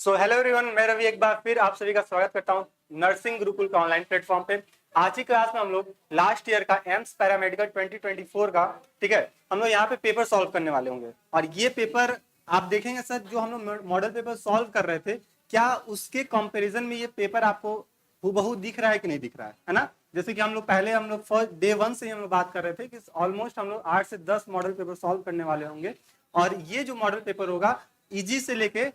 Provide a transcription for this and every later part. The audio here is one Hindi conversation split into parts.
हेलो एवरीवन, मैं रवि एक बार फिर आप सभी का स्वागत करता हूं नर्सिंग गुरुकुल का ऑनलाइन प्लेटफॉर्म पे। आज की क्लास में हम लोग लास्ट ईयर का एम्स पैरामेडिकल 2024 का ठीक है हम लोग यहाँ पे पेपर सॉल्व करने वाले होंगे। और ये पेपर आप देखेंगे सर, जो हम लोग मॉडल पेपर सॉल्व कर रहे थे, क्या उसके कंपेरिजन में ये पेपर आपको हूबहू दिख रहा है कि नहीं दिख रहा है ना। जैसे कि हम लोग फर्स्ट डे 1 से ही हम लोग बात कर रहे थे कि ऑलमोस्ट हम लोग 8 से 10 मॉडल पेपर सॉल्व करने वाले होंगे। और ये जो मॉडल पेपर होगा, इजी से लेके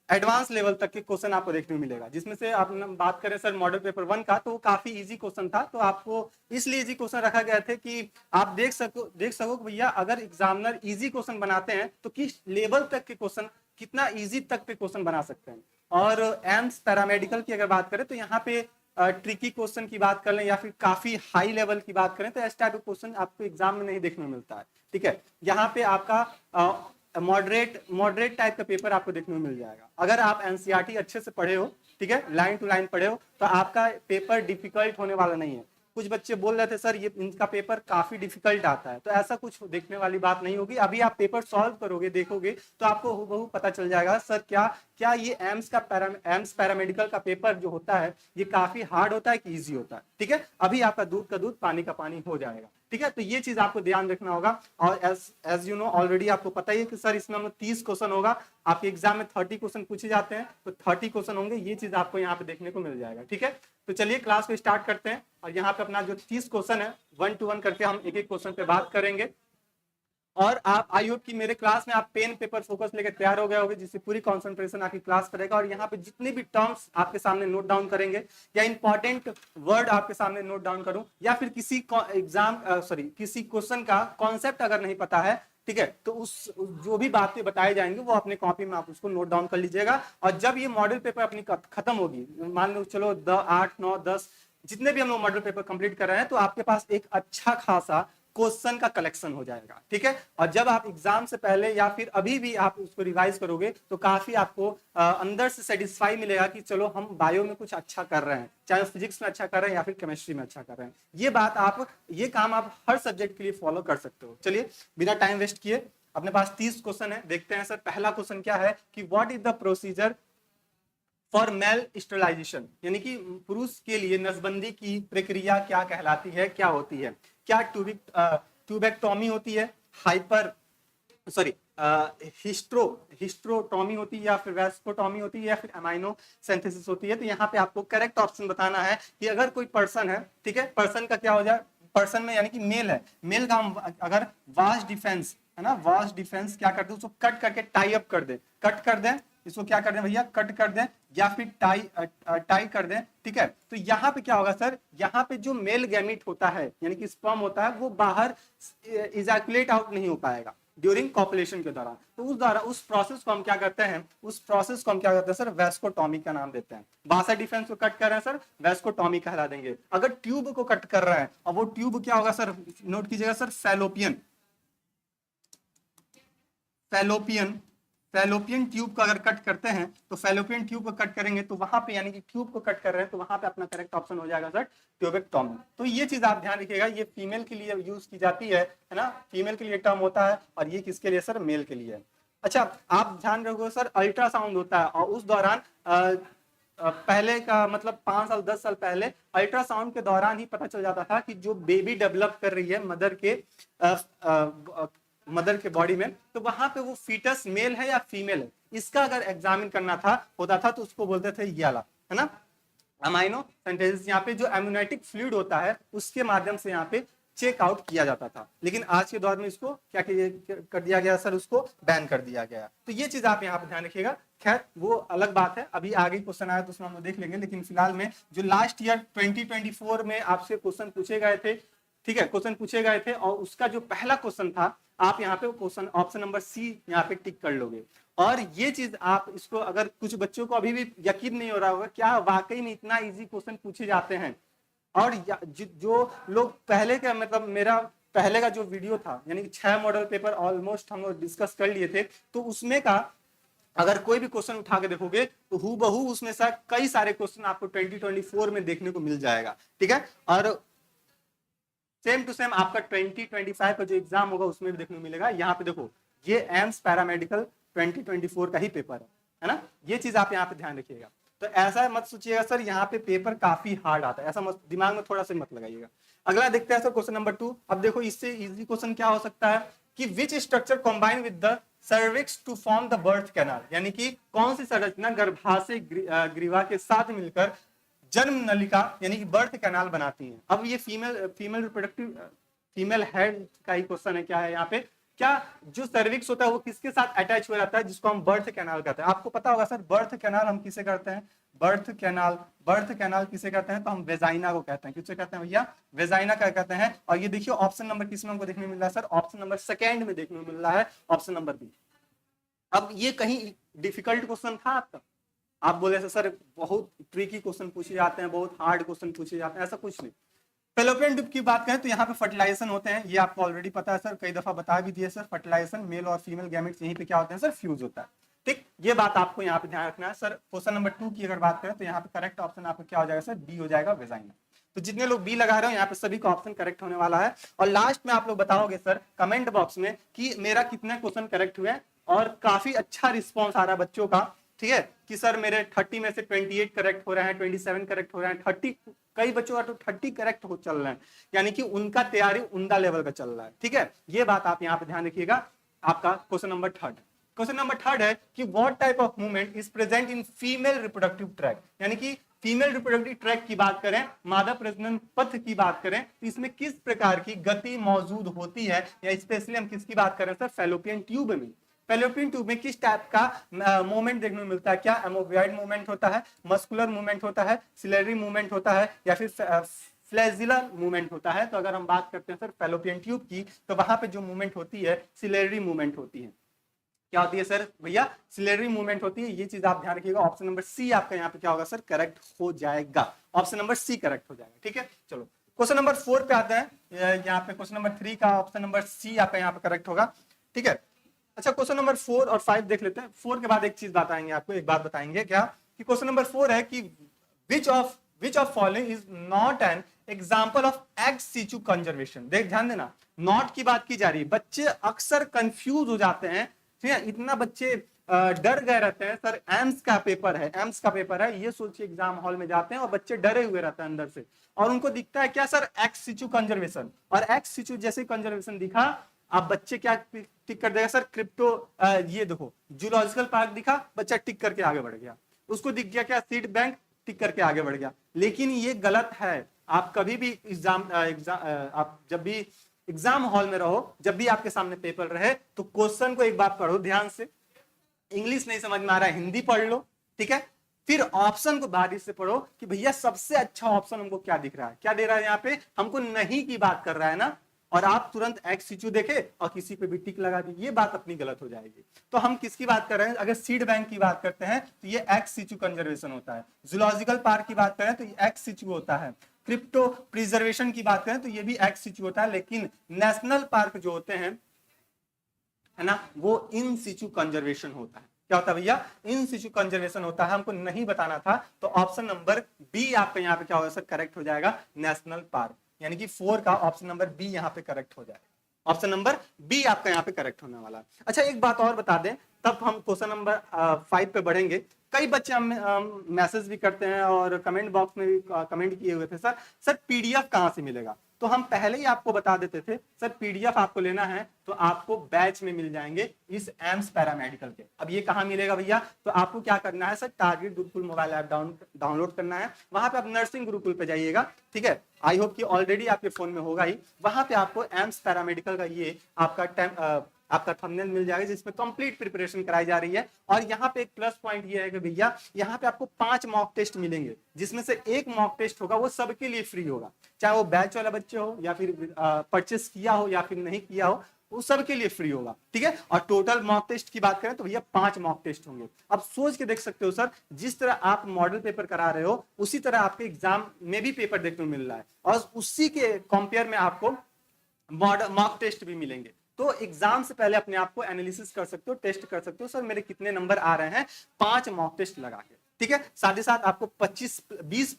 एडवांस लेवल तक के क्वेश्चन आपको देखने को मिलेगा। जिसमें से आप बात करें सर मॉडल पेपर 1 का, तो वो काफी इजी क्वेश्चन था। तो आपको इसलिए इजी क्वेश्चन रखा गया थे कि आप देख सको भैया, अगर एग्जामिनर इजी क्वेश्चन बनाते हैं तो किस लेवल तक के क्वेश्चन, कितना इजी तक के क्वेश्चन बना सकते हैं। और एम्स पैरामेडिकल की अगर बात करें तो यहाँ पे ट्रिकी क्वेश्चन की बात कर लें या फिर काफी हाई लेवल की बात करें तो इस टाइप का क्वेश्चन आपको एग्जाम में नहीं देखने को मिलता है। ठीक है, यहाँ पे आपका मॉडरेट टाइप का पेपर आपको देखने को मिल जाएगा। अगर आप एनसीईआरटी अच्छे से पढ़े हो, ठीक है, लाइन टू लाइन पढ़े हो, तो आपका पेपर डिफिकल्ट होने वाला नहीं है। कुछ बच्चे बोल रहे थे सर ये इनका पेपर काफी डिफिकल्ट आता है, तो ऐसा कुछ देखने वाली बात नहीं होगी। अभी आप पेपर सॉल्व करोगे, देखोगे तो आपको हूबहू पता चल जाएगा सर क्या क्या ये एम्स पैरामेडिकल का पेपर जो होता है ये काफी हार्ड होता है कि इजी होता है। ठीक है, अभी आपका दूध का दूध पानी का पानी हो जाएगा। ठीक है, तो ये चीज आपको ध्यान रखना होगा। और एज यू नो ऑलरेडी आपको पता ही है कि सर इसमें हम 30 क्वेश्चन होगा। आपके एग्जाम में 30 क्वेश्चन पूछे जाते हैं, तो 30 क्वेश्चन होंगे। ये चीज आपको यहाँ पे देखने को मिल जाएगा। ठीक है, तो चलिए क्लास को स्टार्ट करते हैं। और यहाँ पे अपना जो 30 क्वेश्चन है 1 to 1 करके हम एक एक क्वेश्चन पे बात करेंगे। और आप आई होप कि मेरे क्लास में आप पेन पेपर फोकस लेकर तैयार हो गए होंगे, जिससे पूरी कंसंट्रेशन आपकी क्लास करेगा। और यहाँ पे जितने भी टर्म्स आपके सामने नोट डाउन करेंगे या इंपॉर्टेंट वर्ड आपके सामने नोट डाउन करूं, या फिर किसी किसी क्वेश्चन का कॉन्सेप्ट अगर नहीं पता है, ठीक है, तो जो भी बातें बताई जाएंगी वो अपने कॉपी में आप उसको नोट डाउन कर लीजिएगा। और जब ये मॉडल पेपर अपनी खत्म होगी, मान लो चलो 8 9 10 जितने भी हम लोग मॉडल पेपर कंप्लीट कर रहे हैं, तो आपके पास एक अच्छा खासा क्वेश्चन का कलेक्शन हो जाएगा। ठीक है, और जब आप एग्जाम से पहले या फिर अभी भी आप उसको रिवाइज करोगे तो काफी आपको अंदर से सेटिस्फाई मिलेगा कि चलो हम बायो में कुछ अच्छा कर रहे हैं, चाहे फिजिक्स में अच्छा कर रहे हैं या फिर केमिस्ट्री में अच्छा कर रहे हैं। ये काम आप हर सब्जेक्ट के लिए फॉलो कर सकते हो। चलिए बिना टाइम वेस्ट किए, अपने पास 30 क्वेश्चन है, देखते हैं। सर पहला क्वेश्चन क्या है कि what is the procedure for male sterilization, यानी कि पुरुष के लिए नसबंदी की प्रक्रिया क्या कहलाती है, क्या होती है। क्या ट्यूबेक्टोमी होती है, हिस्ट्रोटोमी होती है, या फिर वेस्कोटोमी होती है, या फिर अमाइनो सिंथेसिस होती है। तो यहाँ पे आपको करेक्ट ऑप्शन बताना है कि अगर कोई पर्सन है, ठीक है, पर्सन का क्या हो जाए, पर्सन में यानी कि मेल है, मेल का हम अगर वास्ट डिफेंस है ना, वास्ट डिफेंस क्या करते हैं, उसको कट करके टाई अप कर दे, कट कर दें, इसको क्या कर दें भैया, कट कर दें या फिर टाई कर दें। ठीक है, तो यहाँ पे क्या होगा सर, यहाँ पे जो मेल गैमीट होता है यानी कि स्पर्म होता है, वो बाहर इजैकुलेट आउट नहीं हो पाएगा ड्यूरिंग कॉपुलेशन के दौरान। तो उस प्रोसेस को हम क्या करते हैं, सर वेस्कोटॉमी का नाम देते हैं। बासा डिफेंस को कट कर रहे हैं सर, वेस्कोटॉमी कहला देंगे। अगर ट्यूब को कट कर रहे हैं, और वो ट्यूब क्या होगा सर, नोट कीजिएगा सर, फैलोपियन ट्यूब को अगर कट करते हैं, तो फैलोपियन ट्यूब को कट करेंगे तो वहां पे, यानी कि ट्यूब को कट कर रहे हैं, तो वहां पे अपना करेक्ट ऑप्शन हो जाएगा सर ट्यूबेक्टोमी। तो ये चीज आप ध्यान रखिएगा, ये फीमेल के लिए यूज की जाती है ना, फीमेल के लिए टर्म होता है, और ये किसके लिए सर, मेल के लिए। अच्छा, आप ध्यान रखोगे सर, अल्ट्रासाउंड होता है, और उस दौरान पहले का मतलब 5 साल 10 साल पहले अल्ट्रासाउंड के दौरान ही पता चल जाता था कि जो बेबी डेवलप कर रही है मदर के बॉडी में, तो वहां पे वो फीटस मेल है या फीमेल है, इसका अगर एग्जामिन करना होता था तो उसको बोलते थे ये वाला, है ना, अमाइनो सिंथेसिस। यहाँ पे जो एम्यूनेटिक फ्लूइड होता है उसके माध्यम से यहाँ पे चेक आउट किया जाता था, लेकिन आज के दौर में इसको क्या कर दिया गया सर, उसको बैन कर दिया गया। तो ये चीज आप यहाँ पे ध्यान रखिएगा। खैर वो अलग बात है, अभी आगे क्वेश्चन आया तो उसमें हम लोग देख लेंगे, लेकिन फिलहाल में जो लास्ट ईयर 2024 में आपसे क्वेश्चन पूछे गए थे, ठीक है, क्वेश्चन पूछे गए थे, और उसका जो पहला क्वेश्चन था, आप यहाँ पे क्वेश्चन ऑप्शन नंबर सी यहाँ पे टिक कर लोगे। और ये चीज आप इसको, अगर कुछ बच्चों को अभी भी यकीन नहीं हो रहा होगा क्या वाकई में इतना इजी क्वेश्चन पूछे जाते हैं, और जो लोग पहले का, मतलब मेरा पहले का जो वीडियो था, यानी कि 6 मॉडल पेपर ऑलमोस्ट हम लोग डिस्कस कर लिए थे, तो उसमें का अगर कोई भी क्वेश्चन उठा के देखोगे तो हूबहू उसमें से कई सारे क्वेश्चन आपको 2024 में देखने को मिल जाएगा। ठीक है, और सेम टू सेम आपका 2025 का जो एग्जाम होगा उसमें भी देखने को मिलेगा। यहाँ पे देखो, ये एम्स पैरामेडिकल 2024 का ही पेपर है। है ना, ये चीज आप यहाँ पे ध्यान रखिएगा। तो ऐसा मत सोचिएगा सर यहाँ पे पेपर काफी हार्ड आता है, ऐसा मत दिमाग में थोड़ा सा मत लगाइएगा। अगला देखते हैं सर क्वेश्चन नंबर 2। अब देखो इससे इजी क्वेश्चन क्या हो सकता है कि which structure combine with the cervix to form the birth canal, यानी कि कौन सी संरचना गर्भाशय ग्रीवा के साथ मिलकर जन्म नलिका यानी कि बर्थ कैनाल बनाती है। अब ये फीमेल रिप्रोडक्टिव फीमेल हेड का ही क्वेश्चन है, क्या है यहाँ पे, क्या जो सर्विक्स होता है वो किसके साथ अटैच हो जाता है, जिसको हम बर्थ कैनाल कहते हैं। आपको पता होगा सर बर्थ कैनाल हम किसे करते हैं, बर्थ कैनाल किसे कहते हैं, तो हम वेजाइना को कहते हैं। किसे कहते हैं भैया, वेजाइना क्या कहते हैं। और ये देखिए ऑप्शन नंबर किसमें हमको देखने मिल रहा है सर, ऑप्शन नंबर 2 में देखने मिल रहा है, ऑप्शन नंबर बी। अब ये कहीं डिफिकल्ट क्वेश्चन था आपका, आप बोले सर बहुत ट्रिकी क्वेश्चन पूछे जाते हैं, बहुत हार्ड क्वेश्चन पूछे जाते हैं, ऐसा कुछ नहीं। फेलोपियन ट्यूब की बात करें तो यहाँ पे फर्टिलाइजेशन होते हैं, ये आपको ऑलरेडी पता है सर, कई दफा बता भी दिए सर, फर्टिलाइजेशन मेल और फीमेल गैमेट्स यहीं पे क्या होते हैं सर, फ्यूज होता है। ठीक, ये बात आपको यहाँ पे ध्यान रखना है सर। क्वेश्चन नंबर 2 की अगर बात करें तो यहाँ पे करेक्ट ऑप्शन आपका क्या हो जाएगा सर, बी हो जाएगा, वेजाइना। तो जितने लोग बी लगा रहे हो यहाँ पे सभी का ऑप्शन करेक्ट होने वाला है। और लास्ट में आप लोग बताओगे सर कमेंट बॉक्स में कि मेरा कितने क्वेश्चन करेक्ट हुए, और काफी अच्छा रिस्पॉन्स आ रहा है बच्चों का, ठीक है, कि सर मेरे 30 में से 28 करेक्ट हो रहे हैं, 27 करेक्ट हो रहे हैं, 30 कई बच्चों का तो 30 करेक्ट हो चल रहे हैं, यानी कि उनका तैयारी उमदा लेवल का चल रहा है। ठीक है, ये बात आप यहाँ पे ध्यान रखिएगा। आपका क्वेश्चन नंबर 3 है कि what type of movement is present in female reproductive tract, यानी कि फीमेल रिप्रोडक्टिव ट्रैक की बात करें, मादा प्रजनन पथ की बात करें, तो इसमें किस प्रकार की गति मौजूद होती है, या स्पेशली हम किसकी बात करें सर, फेलोपियन ट्यूब में। फेलोपियन ट्यूब में किस टाइप का मूवमेंट देखने को मिलता है, क्या एमोवियड मूवमेंट होता है, मस्कुलर मूवमेंट होता है, सिलेरी मूवमेंट होता है, या फिर फ्लैजिलर मूवमेंट होता है। तो अगर हम बात करते हैं सर फेलोपियन ट्यूब की, तो वहां पे जो मूवमेंट होती है सिलेरी मूवमेंट होती है। क्या होती है सर भैया, सिलेरी मूवमेंट होती है। ये चीज आप ध्यान रखिएगा। ऑप्शन नंबर सी आपका यहाँ पे क्या होगा सर, करेक्ट हो जाएगा, ऑप्शन नंबर सी करेक्ट हो जाएगा। ठीक है, चलो क्वेश्चन नंबर 4 पे आते हैं। यहाँ पे क्वेश्चन नंबर 3 का ऑप्शन नंबर सी आपका यहाँ पे करेक्ट होगा। ठीक है, अच्छा क्वेश्चन नंबर 4 और 5 देख लेते हैं। 4 के बाद एक चीज बताएंगे आपको, एक बात बताएंगे क्या, कि क्वेश्चन नंबर 4 है कि which of following is not an example of ex situ conservation. देख ध्यान देना, नॉट की बात की जा रही है। बच्चे अक्सर कंफ्यूज हो जाते हैं, ठीक है, इतना बच्चे डर गए रहते हैं सर, एम्स का पेपर है, ये सोचिए एग्जाम हॉल में जाते हैं और बच्चे डरे हुए रहते हैं अंदर से, और उनको दिखता है क्या सर, एक्स सिचु कंजर्वेशन, और एक्स सिचु जैसे कंजर्वेशन दिखा, आप बच्चे क्या टिक कर देगा सर, क्रिप्टो, ये देखो जूलॉजिकल पार्क दिखा, बच्चा टिक करके आगे बढ़ गया। उसको दिख गया क्या, सीड बैंक, टिक करके आगे बढ़ गया। लेकिन ये गलत है। आप कभी भी आप जब भी एग्जाम हॉल में रहो, जब भी आपके सामने पेपर रहे, तो क्वेश्चन को एक बार पढ़ो ध्यान से। इंग्लिश नहीं समझ में आ रहा है, हिंदी पढ़ लो, ठीक है, फिर ऑप्शन को बारीक से पढ़ो कि भैया सबसे अच्छा ऑप्शन हमको क्या दिख रहा है, क्या दे रहा है यहाँ पे, हमको नहीं की बात कर रहा है ना, और आप तुरंत एक्स सिचु देखे और किसी पे भी टिक लगा दी, ये बात अपनी गलत हो जाएगी। तो हम किसकी बात कर रहे हैं, अगर सीड बैंक की बात करते हैं तो ये एक्स सिचु कंजर्वेशन होता है। जूलॉजिकल पार्क की बात करें तो ये एक्स सिचु होता है। क्रिप्टो प्रिजर्वेशन की बात करें तो ये भी एक्स सिचु होता है। लेकिन नेशनल पार्क जो होते हैं, है ना, वो इन सिचु कंजर्वेशन होता है। क्या होता है भैया, इन सिचु कंजर्वेशन होता है। हमको नहीं बताना था, तो ऑप्शन नंबर बी आपका यहाँ पे क्या होगा सर, करेक्ट हो जाएगा, नेशनल पार्क, यानी कि 4 का ऑप्शन नंबर बी यहाँ पे करेक्ट हो जाएगा। ऑप्शन नंबर बी आपका यहाँ पे करेक्ट होने वाला है। अच्छा एक बात और बता दें, तब हम क्वेश्चन नंबर 5 पे बढ़ेंगे। कई बच्चे हम मैसेज भी करते हैं और कमेंट बॉक्स में भी कमेंट किए हुए थे, सर पीडीएफ कहाँ से मिलेगा। तो हम पहले ही आपको बता देते थे, सर पीडीएफ आपको लेना है तो आपको बैच में मिल जाएंगे इस एम्स पैरामेडिकल के। अब ये कहाँ मिलेगा भैया, तो आपको क्या करना है sir, target Gurukul mobile app download करना है, वहां पे आप नर्सिंग गुरुकुल पे जाइएगा। ठीक है, आई होप कि ऑलरेडी आपके फोन में होगा ही। वहां पे आपको एम्स पैरामेडिकल का ये आपका थंबनेल मिल जाएगा, जिसमें कंप्लीट प्रिपरेशन कराई जा रही है। और यहाँ पे एक प्लस पॉइंट ये है कि भैया यहाँ पे आपको 5 मॉक टेस्ट मिलेंगे, जिसमें से एक मॉक टेस्ट होगा वो सबके लिए फ्री होगा, चाहे वो बैच वाला बच्चे हो या फिर परचेस किया हो या फिर नहीं किया हो, वो सबके लिए फ्री होगा। ठीक है, और टोटल मॉक टेस्ट की बात करें तो भैया 5 मॉक टेस्ट होंगे। अब सोच के देख सकते हो सर, जिस तरह आप मॉडल पेपर करा रहे हो उसी तरह आपके एग्जाम में भी पेपर देखने को मिल रहा है, और उसी के कंपेयर में आपको मॉक टेस्ट भी मिलेंगे। तो एग्जाम से पहले अपने आप को एनालिसिस कर सकते हो, टेस्ट कर सकते हो, सर मेरे कितने नंबर आ रहे हैं 5 मॉक टेस्ट लगा के। ठीक है, साथ ही साथ आपको 20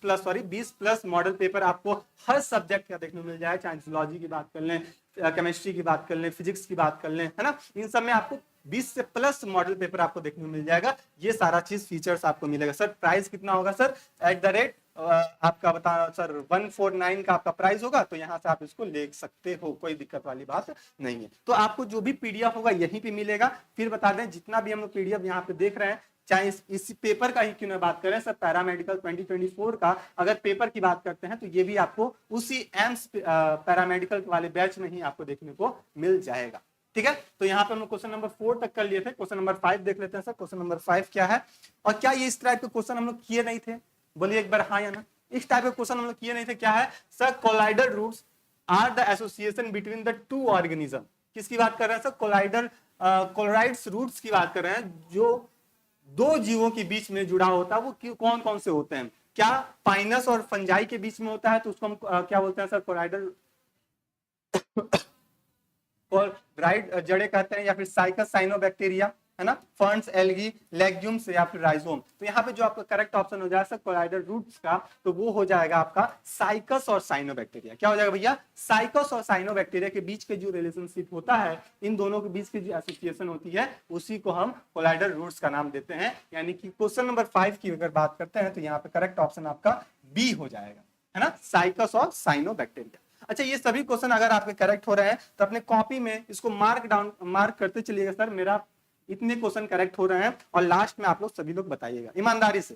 प्लस मॉडल पेपर आपको हर सब्जेक्ट का देखने को मिल जाए, चाहे जूलॉजी की बात कर लें, केमिस्ट्री की बात कर लें, फिजिक्स की बात कर लें, है ना, इन सब में आपको 20 से प्लस मॉडल पेपर आपको देखने को मिल जाएगा। ये सारा चीज फीचर्स आपको मिलेगा। सर प्राइस कितना होगा सर? एट द रेट आपका बता सर 149 का आपका प्राइस होगा, तो यहाँ से आप इसको ले सकते हो, कोई दिक्कत वाली बात नहीं है। तो आपको जो भी पीडीएफ होगा यहीं पे मिलेगा। फिर बता दें, जितना भी हम लोग पीडीएफ यहाँ पे देख रहे हैं, चाहे इस पेपर का ही क्यों ना बात करें सर, पैरामेडिकल 2024 का अगर पेपर की बात करते हैं तो ये भी आपको उसी एम्स पैरामेडिकल वाले बैच में ही आपको देखने को मिल जाएगा। ठीक है, तो यहाँ पे हम लोग क्वेश्चन नंबर 4 तक कर लिए थे। क्वेश्चन नंबर 5 देख लेते हैं सर। क्वेश्चन नंबर 5 क्या है, और क्या ये इस टाइप के क्वेश्चन हम लोग किए नहीं थे? बोलिए एक बार हाँ या ना। इस टाइप के क्वेश्चन हम लोग किए नहीं थे। क्या है sir? Coralloid roots are the association between the two organism. किसकी बात कर रहे हैं सर? कोलाइडल कोलोराइड्स रूट्स की बात कर रहे हैं, जो दो जीवों के बीच में जुड़ा होता है। वो कौन कौन से होते हैं? क्या पाइनस और फंजाई के बीच में होता है, तो उसको हम क्या बोलते हैं सर? कोलाइडल राइट जड़े कहते हैं, या फिर साइकस साइनोबैक्टीरिया, है ना, फर्न्स, एल्गी, लेग्यूम्स या फिर राइजोम। तो यहाँ पे जो आपका करेक्ट ऑप्शन हो जाएगा कोलाइडल रूट्स का, तो वो हो जाएगा आपका साइकस और साइनोबैक्टीरिया। क्या हो जाएगा भैया? साइकस और साइनोबैक्टीरिया के बीच के जो रिलेशनशिप होता है, इन दोनों के बीच की जो एसोसिएशन होती है, उसी को हम कोलाइडल रूट्स का नाम देते हैं। यानी कि क्वेश्चन नंबर 5 की अगर बात करते हैं तो यहाँ पे करेक्ट ऑप्शन आपका बी हो जाएगा, है ना, साइकस और साइनोबैक्टीरिया। अच्छा, ये सभी क्वेश्चन अगर आपके करेक्ट हो रहे हैं तो अपने कॉपी में इसको मार्क करते चलिएगा सर, मेरा इतने क्वेश्चन करेक्ट हो रहे हैं, और लास्ट में आप लोग सभी लोग बताइएगा ईमानदारी से।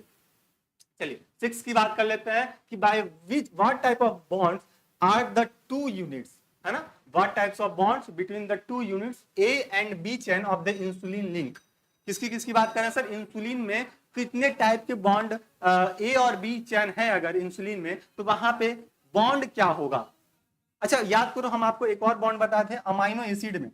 चलिए 6 की बात कर लेते हैं कि by what type of bonds are the two units, है ना, what types of bonds between the two units A and B chain of the insulin link. किसकी बात कर रहे हैं सर? इंसुलिन में कितने टाइप के बॉन्ड ए और बी चेन है अगर इंसुलिन में, तो वहां पे बॉन्ड क्या होगा? अच्छा याद करो, हम आपको एक और बॉन्ड बताए थे अमाइनो एसिड में।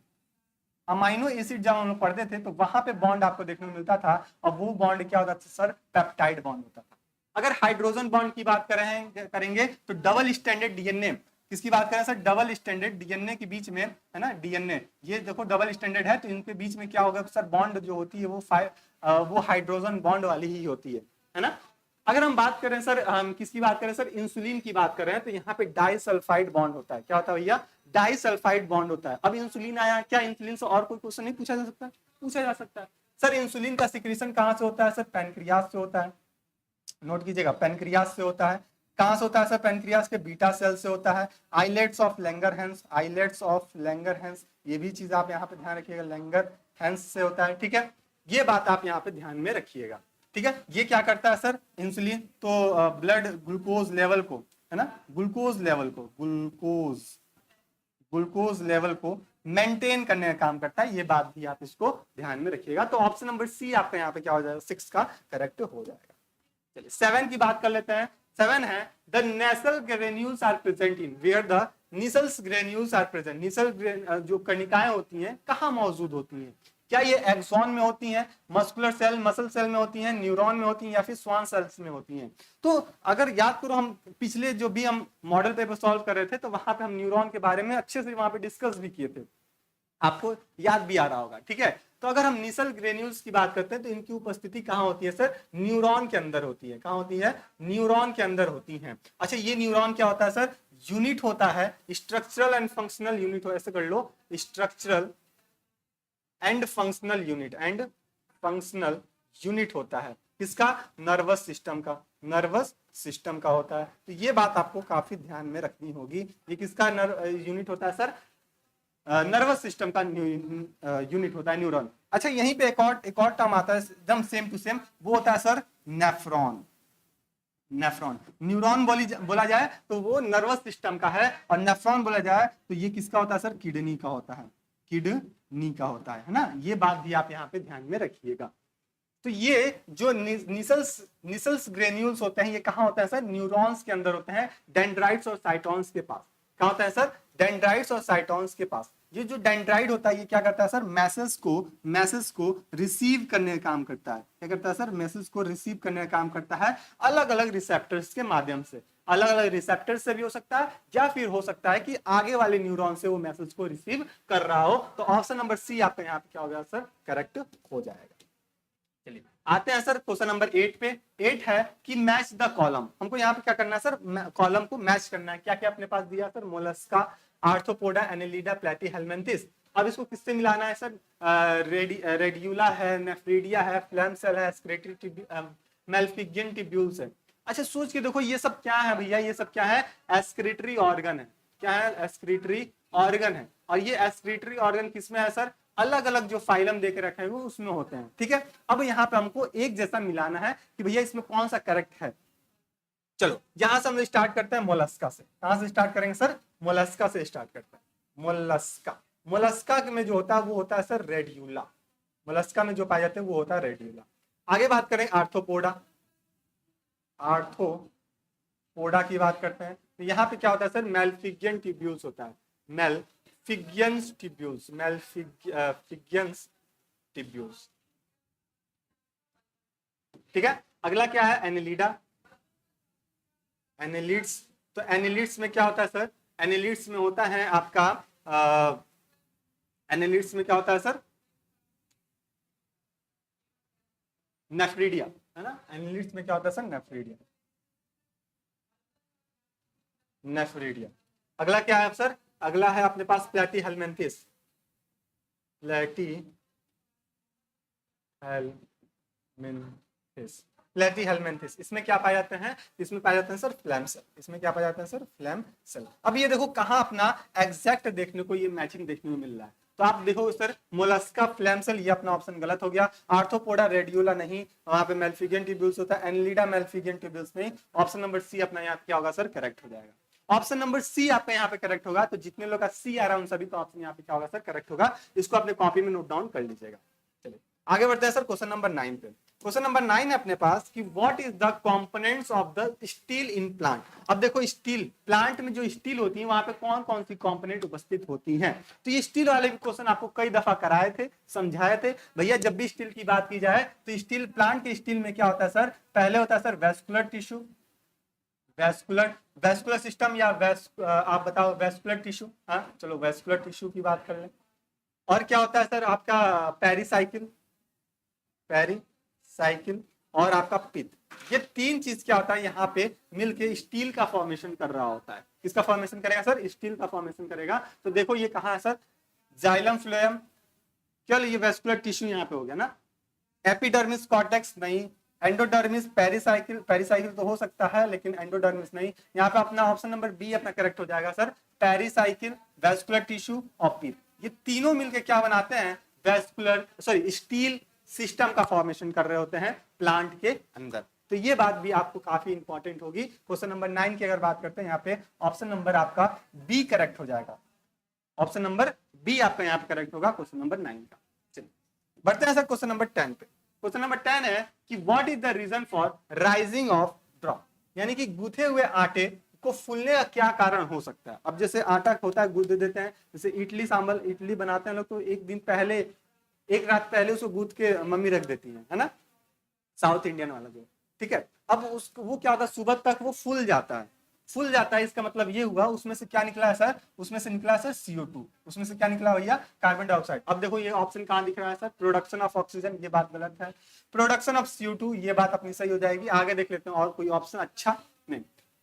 अमाइनो एसिड जब हम लोग पढ़ते थे तो वहां पे बॉन्ड आपको देखने को मिलता था, और वो बॉन्ड क्या होता था सर? पेप्टाइड बॉन्ड होता था। अगर हाइड्रोजन बॉन्ड की बात करेंगे तो डबल स्टैंडर्ड डीएनए। किसकी बात करें सर? डबल स्टैंडर्ड डीएनए के बीच में, है ना, डीएनए ये देखो डबल स्टैंडर्ड है, तो इनके बीच में क्या होगा सर? बॉन्ड जो होती है वो हाइड्रोजन बॉन्ड वाली ही होती है ना। अगर हम बात करें सर, हम किसकी बात करें सर? इंसुलिन की बात कर रहे हैं, तो यहाँ पे डाइसल्फाइड बॉन्ड होता है। क्या होता है भैया? डाइसल्फाइड बॉन्ड होता है। अब इंसुलिन आया, क्या इंसुलिन से और कोई क्वेश्चन नहीं पूछा जा सकता? पूछा जा सकता है। सर इंसुलिन का सिक्रीशन कहां से होता है सर? पैनक्रियास से होता है। नोट कीजिएगा, पैनक्रियास से होता है। कहां से होता है सर? पैनक्रियास के बीटा सेल से होता है। Islets of Langerhans, islets of Langerhans, ये भी चीज आप यहाँ पे ध्यान रखिएगा, लैंगरहैंस से होता है। ठीक है, ये बात आप यहाँ पे ध्यान में रखिएगा। ठीक है, ये क्या करता है सर? इंसुलिन तो ब्लड ग्लूकोज लेवल को, है ना, ग्लूकोज लेवल को मेंटेन करने का काम करता है। ये बात भी आप इसको ध्यान में रखिएगा। तो ऑप्शन नंबर सी आपका यहाँ पे क्या हो जाएगा? 6 का करेक्ट हो जाएगा। चलिए 7 की बात कर लेते हैं। 7 है the Nissl granules are present in where the Nissl's granules are present. Nissl जो कणिकाएं होती हैं कहाँ मौजूद होती हैं? क्या ये एक्सॉन में होती हैं, मस्कुलर सेल, मसल सेल में होती हैं, न्यूरॉन में होती हैं, या फिर स्वान सेल्स में होती हैं? तो अगर याद करो, हम पिछले जो भी हम मॉडल पेपर सॉल्व कर रहे थे, तो वहां पे हम न्यूरॉन के बारे में अच्छे से वहां पे डिस्कस भी किए थे, आपको याद भी आ रहा होगा। ठीक है, तो अगर हम निसल ग्रेन्यूल्स की बात करते हैं तो इनकी उपस्थिति कहाँ होती है सर? न्यूरॉन के अंदर होती है। कहाँ होती है? न्यूरॉन के अंदर होती है। अच्छा, ये न्यूरॉन क्या होता है सर? यूनिट होता है, स्ट्रक्चरल एंड फंक्शनल यूनिट हो, ऐसे कर लो, स्ट्रक्चरल एंड फंक्शनल यूनिट होता है। किसका? नर्वस सिस्टम का, नर्वस सिस्टम का होता है। तो ये बात आपको काफी ध्यान में रखनी होगी। ये किसका यूनिट होता है सर? नर्वस सिस्टम का यूनिट होता है न्यूरॉन। अच्छा, यहीं पे एक और टर्म आता है एकदम सेम टू सेम, वो होता है सर नेफ्रॉन। न्यूरॉन बोला जाए तो वो नर्वस सिस्टम का है, और नेफ्रॉन बोला जाए तो ये किसका होता है सर? किडनी का होता है, किडनी का होता है ना। ये बात भी आप यहाँ पे ध्यान में रखिएगा। तो ये जो निसल्स ग्रेन्यूल्स होते हैं, ये कहाँ होता है सर? न्यूरॉन्स के अंदर होते हैं, डेंड्राइट्स और साइटोन्स के पास। कहाँ होता है सर? डेंड्राइट्स और साइटोन्स के पास। ये जो डेंड्राइट होता है, ये क्या करता है सर? मैसेज को रिसीव करने का काम करता है। क्या करता है सर? मैसेज को रिसीव करने का काम करता है, अलग अलग रिसेप्टर्स के माध्यम से। अलग अलग रिसेप्टर से भी हो सकता है, या फिर हो सकता है कि आगे वाले न्यूरॉन से वो मैसेज को रिसीव कर रहा हो। तो ऑप्शन नंबर सी आपका यहाँ पे क्या हो गया सर? करेक्ट हो जाएगा। चलिए आते हैं सर क्वेश्चन नंबर 8 पे। 8 है कि मैच द कॉलम। हमको यहाँ पे क्या करना है सर? कॉलम को मैच करना है। क्या क्या अपने पास दिया sir? Mollusca, Arthropoda, Annelida, Platyhelminthes. अब इसको किससे मिलाना है सर? रेडियोला है, नेफ्रीडिया है, फ्लैम सेल है, एक्सक्रीटरी मेल्फिगियन ट्यूब्यूल्स है। अच्छा सोच के देखो ये सब क्या है भैया, ये सब क्या है? एक्सक्रीटरी ऑर्गन है। क्या है? एक्सक्रीटरी ऑर्गन है। और ये एक्सक्रीटरी ऑर्गन किसमें है सर? अलग अलग जो फाइलम देके रखे हैं वो उसमें होते हैं। ठीक है, अब यहाँ पे हमको एक जैसा मिलाना है कि भैया इसमें कौन सा करेक्ट है। चलो यहां से हम स्टार्ट करते हैं मोलस्का से। कहां से स्टार्ट करेंगे सर? मोलस्का से स्टार्ट करते हैं। मोलस्का, मोलस्का में जो होता है वो होता है सर रेडियोला। मोलस्का में जो पाए जाते हैं वो होता है रेडियोला। आगे बात करें आर्थ्रोपोडा। आर्थ्रोपोडा की बात करते हैं तो यहाँ पे क्या होता है सर? मेल्फिगियन ट्यूब्यूल्स होता है। मेल्फिगियंस ट्यूब्यूल्स, मेल्फिगियंस ट्यूब्यूल्स। ठीक है, अगला क्या है? Annelida, annelids. तो एनेलिड्स में क्या होता है सर? एनेलिड्स में होता है आपका एनेलिड्स में क्या होता है सर? नेफ्रीडिया, है ना? एनेलिड्स में क्या होता है सर? Nephridia, nephridia. अगला क्या है सर? अगला है अपने पास प्लेटीहेलमिन्थिस, प्लेटीहेलमिन्थिस, प्लेटीहेलमिन्थिस। इसमें क्या पाए जाते हैं? इसमें पाए जाते हैं सर फ्लैम सेल। इसमें क्या पाए जाते हैं सर? Flame cell. अब ये देखो कहां अपना एग्जैक्ट देखने को ये मैचिंग देखने को मिल रहा है। तो आप देखो सर मोलस्का, फ्लैम सेल, ये अपना ऑप्शन गलत हो गया। आर्थ्रोपोडा, रेडियोला नहीं, वहां पे मेल्फिगियन ट्यूब्यूल्स होता है। एनेलिडा, मेल्फिगियन ट्यूब्यूल्स नहीं। ऑप्शन नंबर सी अपना यहाँ क्या होगा सर? करेक्ट हो जाएगा। ऑप्शन नंबर सी आपका यहाँ पे करेक्ट होगा। तो जितने लोग का सी आ रहा है उन सभी का ऑप्शन यहाँ पे क्या होगा सर? करेक्ट होगा। इसको अपने कॉपी में नोट डाउन कर लीजिएगा। चलिए आगे बढ़ते हैं सर क्वेश्चन नंबर 9 पे। क्वेश्चन नंबर 9 है अपने पास कि what is the components of the steel in plant. अब देखो स्टील प्लांट में जो स्टील होती है वहां पे कौन कौन सी कंपोनेंट उपस्थित होती हैं। तो ये स्टील वाले भी क्वेश्चन आपको कई दफा कराए थे, समझाए थे भैया। जब भी स्टील की बात की जाए तो स्टील प्लांट के स्टील में क्या होता है सर? पहले होता है sir vascular tissue, vascular system या आप बताओ वेस्कुलर टिश्यू। हाँ चलो वेस्कुलर टिश्यू की बात कर लें। और क्या होता है सर आपका? पेरिसाइकिल, पेरिसाइकिल और आपका पित्त। ये तीन चीज क्या होता है यहाँ पे मिलके स्टील का फॉर्मेशन कर रहा होता है। किसका फॉर्मेशन करेगा सर? स्टील का फॉर्मेशन करेगा। तो देखो ये कहाँ है सर? Xylem phloem. चल ये वेस्कुलर टिश्यू यहाँ पे हो गया ना। एपिडर्मिस, कॉर्टेक्स नहीं। एंडोडर्मिस, पेरिसाइकिल, पेरिसाइकिल तो हो सकता है लेकिन एंडोडर्मिस नहीं। यहाँ पे अपना ऑप्शन नंबर बी अपना करेक्ट हो जाएगा सर। पेरिसाइकिल, वेस्कुलर टिश्यू और पित्त, ये तीनों मिलके क्या बनाते हैं? वेस्कुलर सॉरी स्टील सिस्टम का फॉर्मेशन कर रहे होते हैं प्लांट के अंदर। तो ये बात भी आपको काफी इंपॉर्टेंट होगी। क्वेश्चन नंबर 9 की अगर बात करते हैं यहाँ पे ऑप्शन नंबर आपका बी करेक्ट हो जाएगा। ऑप्शन नंबर बी आपका यहाँ पे करेक्ट होगा क्वेश्चन नंबर 9 का। चलिए बढ़ते हैं सर क्वेश्चन नंबर 10 पे। क्वेश्चन नंबर 10 है कि what is the reason for rising of drop, यानी कि गूथे हुए आटे को फूलने का क्या कारण हो सकता है। अब जैसे आटा होता है गूंथ देते हैं, जैसे इडली सांभर इडली बनाते हैं लोग तो एक दिन पहले, एक रात पहले उसको गूंथ के मम्मी रख देती है ना, साउथ इंडियन वाला जो। ठीक है, अब उसको वो क्या होता है सुबह तक वो फूल जाता है। फूल जाता है इसका मतलब ये हुआ उसमें से क्या निकला है सर? उसमें से निकला है सर CO2। उसमें से क्या निकला भैया? Carbon dioxide. अब देखो ये ऑप्शन कहाँ दिख रहा है सर? प्रोडक्शन ऑफ ऑक्सीजन, ये बात गलत है। प्रोडक्शन ऑफ CO2 ये बात अपनी सही हो जाएगी। आगे देख लेते हैं और कोई ऑप्शन अच्छा नहीं।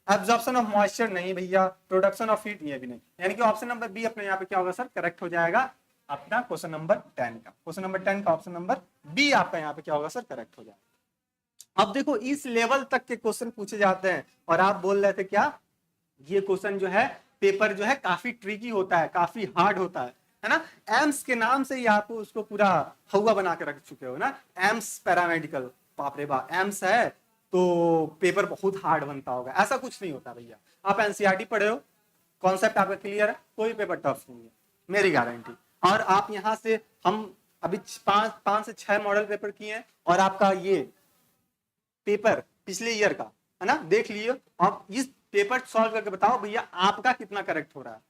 एब्जॉर्प्शन ऑफ मॉइस्चर नहीं भैया। प्रोडक्शन ऑफ हीट ये भी नहीं। यानी कि ऑप्शन नंबर बी अपने यहाँ पे क्या होगा सर? करेक्ट हो जाएगा अपना क्वेश्चन नंबर 10 का। क्वेश्चन नंबर 10 का ऑप्शन नंबर बी आपका यहाँ पे क्या होगा सर? करेक्ट हो जाएगा। अब देखो इस लेवल तक के क्वेश्चन पूछे जाते हैं और आप बोल रहे थे क्या ये क्वेश्चन जो है पेपर जो है काफी ट्रिकी होता है, काफी हार्ड होता है ना। एम्स के नाम से ही आप उसको पूरा हवा बना के रख चुके हो ना, एम्स पैरामेडिकल। बाप रे बाप, एम्स है तो पेपर बहुत हार्ड बनता होगा, ऐसा कुछ नहीं होता भैया। आप एनसीईआरटी पढ़े हो, कॉन्सेप्ट आपका क्लियर है, कोई पेपर टफ नहीं है मेरी गारंटी। और आप यहाँ से हम अभी 5 से 6 मॉडल पेपर किए हैं और आपका ये पेपर पिछले ईयर का है ना, देख लिए। अब इस पेपर सॉल्व करके बताओ भैया आपका कितना करेक्ट हो रहा है।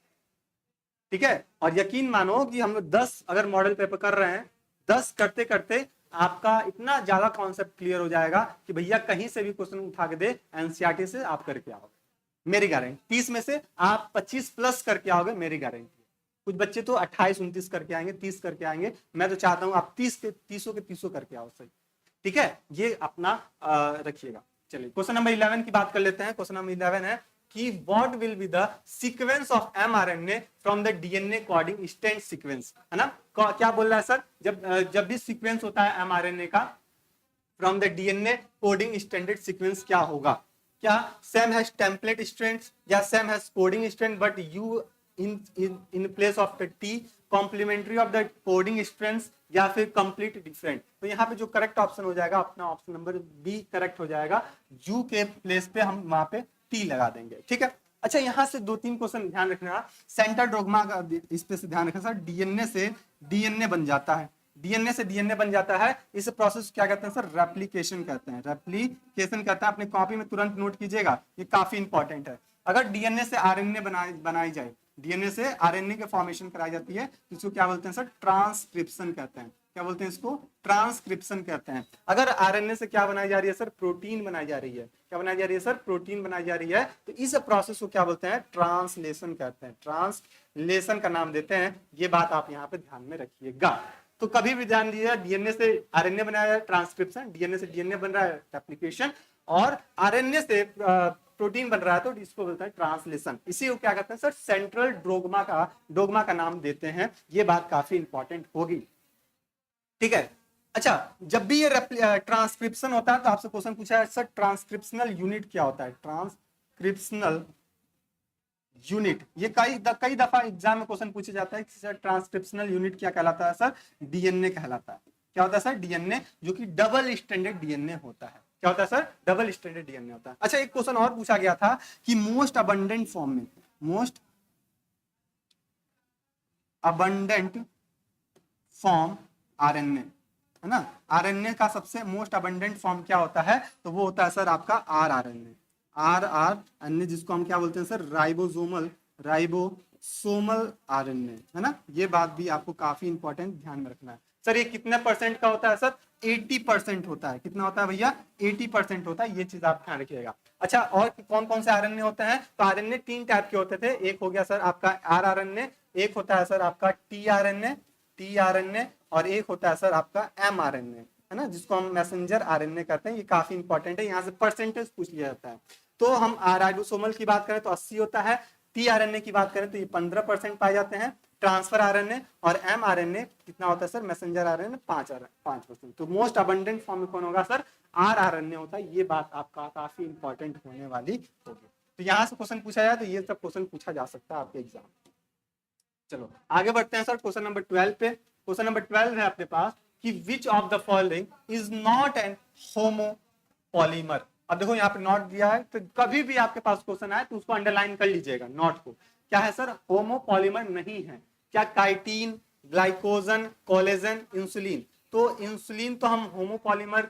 ठीक है, और यकीन मानो कि हम लोग 10 अगर मॉडल पेपर कर रहे हैं, 10 करते करते आपका इतना ज्यादा कॉन्सेप्ट क्लियर हो जाएगा कि भैया कहीं से भी क्वेश्चन उठा के दे एनसीईआरटी से आप करके आओगे मेरी गारंटी। 30 में से आप 25 प्लस करके आओगे मेरी गारंटी। कुछ बच्चे तो 28-29 करके आएंगे, 30 करके आएंगे। मैं तो चाहता हूं आप 30 के 30 करके आओ सही। ठीक है, ये अपना रखिएगा। चलिए क्वेश्चन नंबर 11 की बात कर लेते हैं। क्वेश्चन नंबर 11 है कि what will be the sequence of mRNA from the DNA coding strand sequence, है ना। क्या बोल रहा है सर, जब भी सीक्वेंस होता है mRNA का from the DNA coding standard sequence क्या होगा, क्या सेम हैज टेम्पलेट स्ट्रैंड या same has coding strand but you in place of the T complementary of the coding strands या फिर कंप्लीट डिफरेंट। तो यहाँ पे जो करेक्ट ऑप्शन हो जाएगा अपना ऑप्शन नंबर बी करेक्ट हो जाएगा, यू के प्लेस पे हम वहां पे टी लगा देंगे, ठीक है। अच्छा यहाँ से 2-3 क्वेश्चन ध्यान रखना, सेंटर डोग्मा का इस पे से ध्यान रखना सर, डीएनए से डीएनए बन जाता है, डीएनए से डीएनए बन जाता है, इस प्रोसेस क्या कहते हैं सर, रेप्लिकेशन कहते हैं, रेप्लिकेशन कहते हैं। अपने कॉपी में तुरंत नोट कीजिएगा, ये काफी इंपॉर्टेंट है। अगर डीएनए से आरएनए बनाई जाए, डीएनए से आरएनए के फॉर्मेशन कराई जाती है, तो इसको क्या बोलते हैं सर, ट्रांसक्रिप्शन कहते हैं। क्या बोलते हैं इसको, ट्रांसक्रिप्शन कहते हैं। अगर आरएनए से क्या बनाई जा रही है सर, प्रोटीन बनाई जा रही है, क्या बनाई जा रही है सर, प्रोटीन बनाई जा रही है, तो इस प्रोसेस को क्या बोलते हैं, ट्रांसलेशन कहते हैं, ट्रांसलेशन का नाम देते हैं। ये बात आप यहाँ पे ध्यान में रखिएगा। तो कभी भी ध्यान दीजिए, डीएनए से आरएनए बनाया है ट्रांसक्रिप्शन, डीएनए से डीएनए बन रहा है रेप्लिकेशन, और आरएनए से प्रोटीन बन रहा है तो इसको बोलते हैं ट्रांसलेशन। इसी को क्या कहते हैं सर, सेंट्रल डोग्मा का नाम देते हैं। ये बात काफी इंपॉर्टेंट होगी, ठीक है। अच्छा, जब भी ये ट्रांसक्रिप्शन होता है तो आपसे क्वेश्चन पूछा है सर, ट्रांसक्रिप्शनल यूनिट क्या होता है, ट्रांसक्रिप्शनल यूनिट। ये कई दफा एग्जाम में क्वेश्चन पूछे जाता है कि सर ट्रांसक्रिप्शनल यूनिट क्या कहलाता है सर, डीएनए कहलाता है। क्या होता है सर, डीएनए, जो कि डबल स्ट्रैंडेड डीएनए होता है। क्या होता है सर, डबल स्ट्रैंडेड डीएनए होता है। अच्छा, एक क्वेश्चन और पूछा गया था कि मोस्ट अबंडेंट फॉर्म में, मोस्ट अबंडेंट फॉर्म आरएनए, है ना, आरएनए का सबसे मोस्ट अबंडेंट फॉर्म क्या होता है, तो वो होता है सर आपका आरआरएनए, आरआरएनए, जिसको हम क्या बोलते हैं सर, राइबोसोमल आरएनए, है ना। ये बात भी आपको काफी इंपॉर्टेंट ध्यान में रखना है। सर ये कितने परसेंट का होता है सर, 80% होता है। कितना होता है भैया, 80% होता है, ये चीज आप ध्यान रखिएगा। अच्छा, और कौन कौन से आरएनए होते हैं, तो आरएनए 3 टाइप के होते थे। एक हो गया सर आपका आरआरएनए, एक होता है सर आपका टीआरएनए, और एक होता है सर आपका एमआरएनए, है ना, जिसको हम मैसेंजर आरएनए कहते हैं। ये काफी इंपॉर्टेंट है, यहाँ से परसेंटेज पूछ लिया जाता है। तो हम राइबोसोमल की बात करें तो 80 होता है, टीआरएनए की बात करें तो ये 15% पाए जाते हैं, ट्रांसफर आरएनए, और एमआरएनए कितना होता है सर, मैसेंजर आरएनए 5%। तो मोस्ट अबंडेंट फॉर्म में कौन होगा सर, आरआरएनए होता है। ये बात आपका काफी इंपॉर्टेंट होने वाली होगी। तो यहाँ से क्वेश्चन पूछा जाए तो ये सब क्वेश्चन पूछा जा सकता है आपके एग्जाम। चलो आगे बढ़ते हैं सर, क्वेश्चन नंबर 12 पे। क्वेश्चन नंबर 12 है अपने पास कि which of the following is not N homopolymer. अब देखो यहाँ पे नॉट दिया है, तो कभी भी आपके पास क्वेश्चन आए तो उसको अंडरलाइन कर लीजिएगा नॉट को। क्या है सर, होमोपॉलीमर नहीं है। क्या काइटिन, ग्लाइकोजन, कोलेजन, इंसुलिन। तो इंसुलिन तो हम होमोपॉलीमर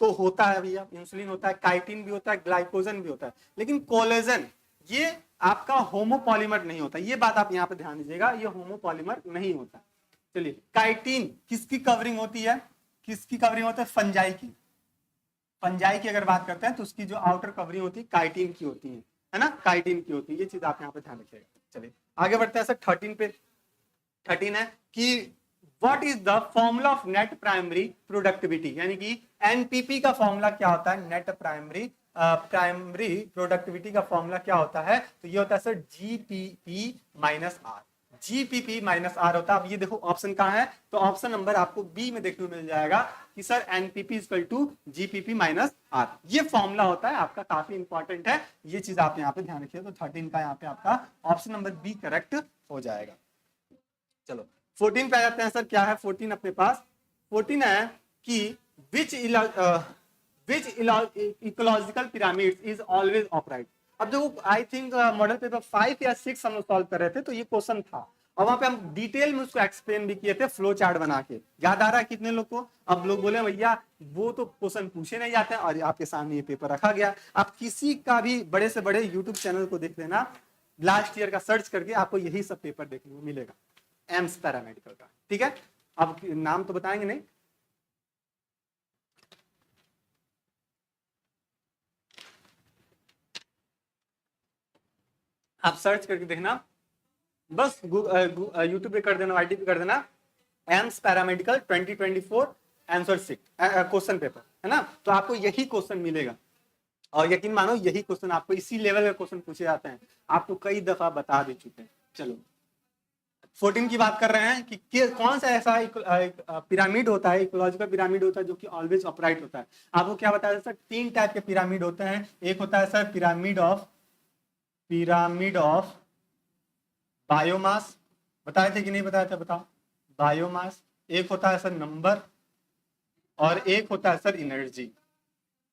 तो होता है भैया, इंसुलिन होता है, काइटिन भी होता है, ग्लाइकोजन भी होता है, लेकिन कोलेजन ये आपका होमोपॉलीमर नहीं होता। ये बात आप यहाँ पे ध्यान दीजिएगा, ये होमोपॉलीमर नहीं होता। चलिए, काइटिन किसकी कवरिंग होती है, किसकी कवरिंग होती है, फंजाई की। फंजाई की अगर बात करते हैं तो उसकी जो आउटर कवरिंग होती है काइटिन की होती है ना, काइटिन की होती है। ये चीज आप यहाँ पे ध्यान रखिएगा। चलिए आगे बढ़ते हैं सर 13 पे। 13 है कि what is the formula of net primary productivity, यानी कि एनपीपी का फॉर्मूला क्या होता है, नेट प्राइमरी प्रोडक्टिविटी का फॉर्मूला क्या होता है, तो ये होता है sir GPP minus R. GPP minus R होता है। अब ये देखो ऑप्शन कहाँ है, तो ऑप्शन नंबर आपको बी में देखने को मिल जाएगा कि sir NPP equal to GPP minus R. ये फॉर्मूला होता है आपका, काफी इंपॉर्टेंट है, ये चीज आप यहाँ पे ध्यान रखिए। तो 13 का यहाँ पे आपका ऑप्शन नंबर बी करेक्ट हो जाएगा। चलो 14 पे आ जाते हैं सर, क्या है 14 अपने पास। 14 है कि विच इकोलॉजिकल पिरामिड इज ऑलवेज ऑपराइट। अब जो आई थिंक मॉडल पेपर 5 या 6 हम लोग सॉल्व कर रहे थे, तो ये क्वेश्चन था और वहां पे हम डिटेल में उसको एक्सप्लेन भी किए थे, फ्लो चार्ट बना के। याद आ रहा है कितने लोग को? अब लोग बोले भैया वो तो क्वेश्चन पूछे नहीं जाते हैं, और आपके सामने ये पेपर रखा गया। आप किसी का भी बड़े से बड़े यूट्यूब चैनल को देख लेना, लास्ट ईयर का सर्च करके आपको यही सब पेपर देखने को मिलेगा, एम्स पैरामेडिकल का। ठीक है, अब नाम तो बताएंगे नहीं, आप सर्च करके देखना, बस यूट्यूब पे कर देना, आईटी पे कर देना, AIIMS paramedical 2024 answer sheet question paper, है ना, तो आपको यही क्वेश्चन मिलेगा। और यकीन मानो यही क्वेश्चन आपको इसी लेवल के क्वेश्चन पूछे जाते हैं, आपको कई दफा बता दे चुके हैं। चलो 14 की बात कर रहे हैं कि कौन सा ऐसा एक पिरामिड होता है, इकोलॉजिकल पिरामिड होता है जो कि ऑलवेज अपराइट होता है। आपको क्या बताया सर, 3 टाइप के पिरामिड होते हैं। एक होता है सर पिरामिड ऑफ बायोमास, बताए थे कि नहीं बताए थे, बताओ, बायोमास। एक होता है सर नंबर, और एक होता है सर एनर्जी,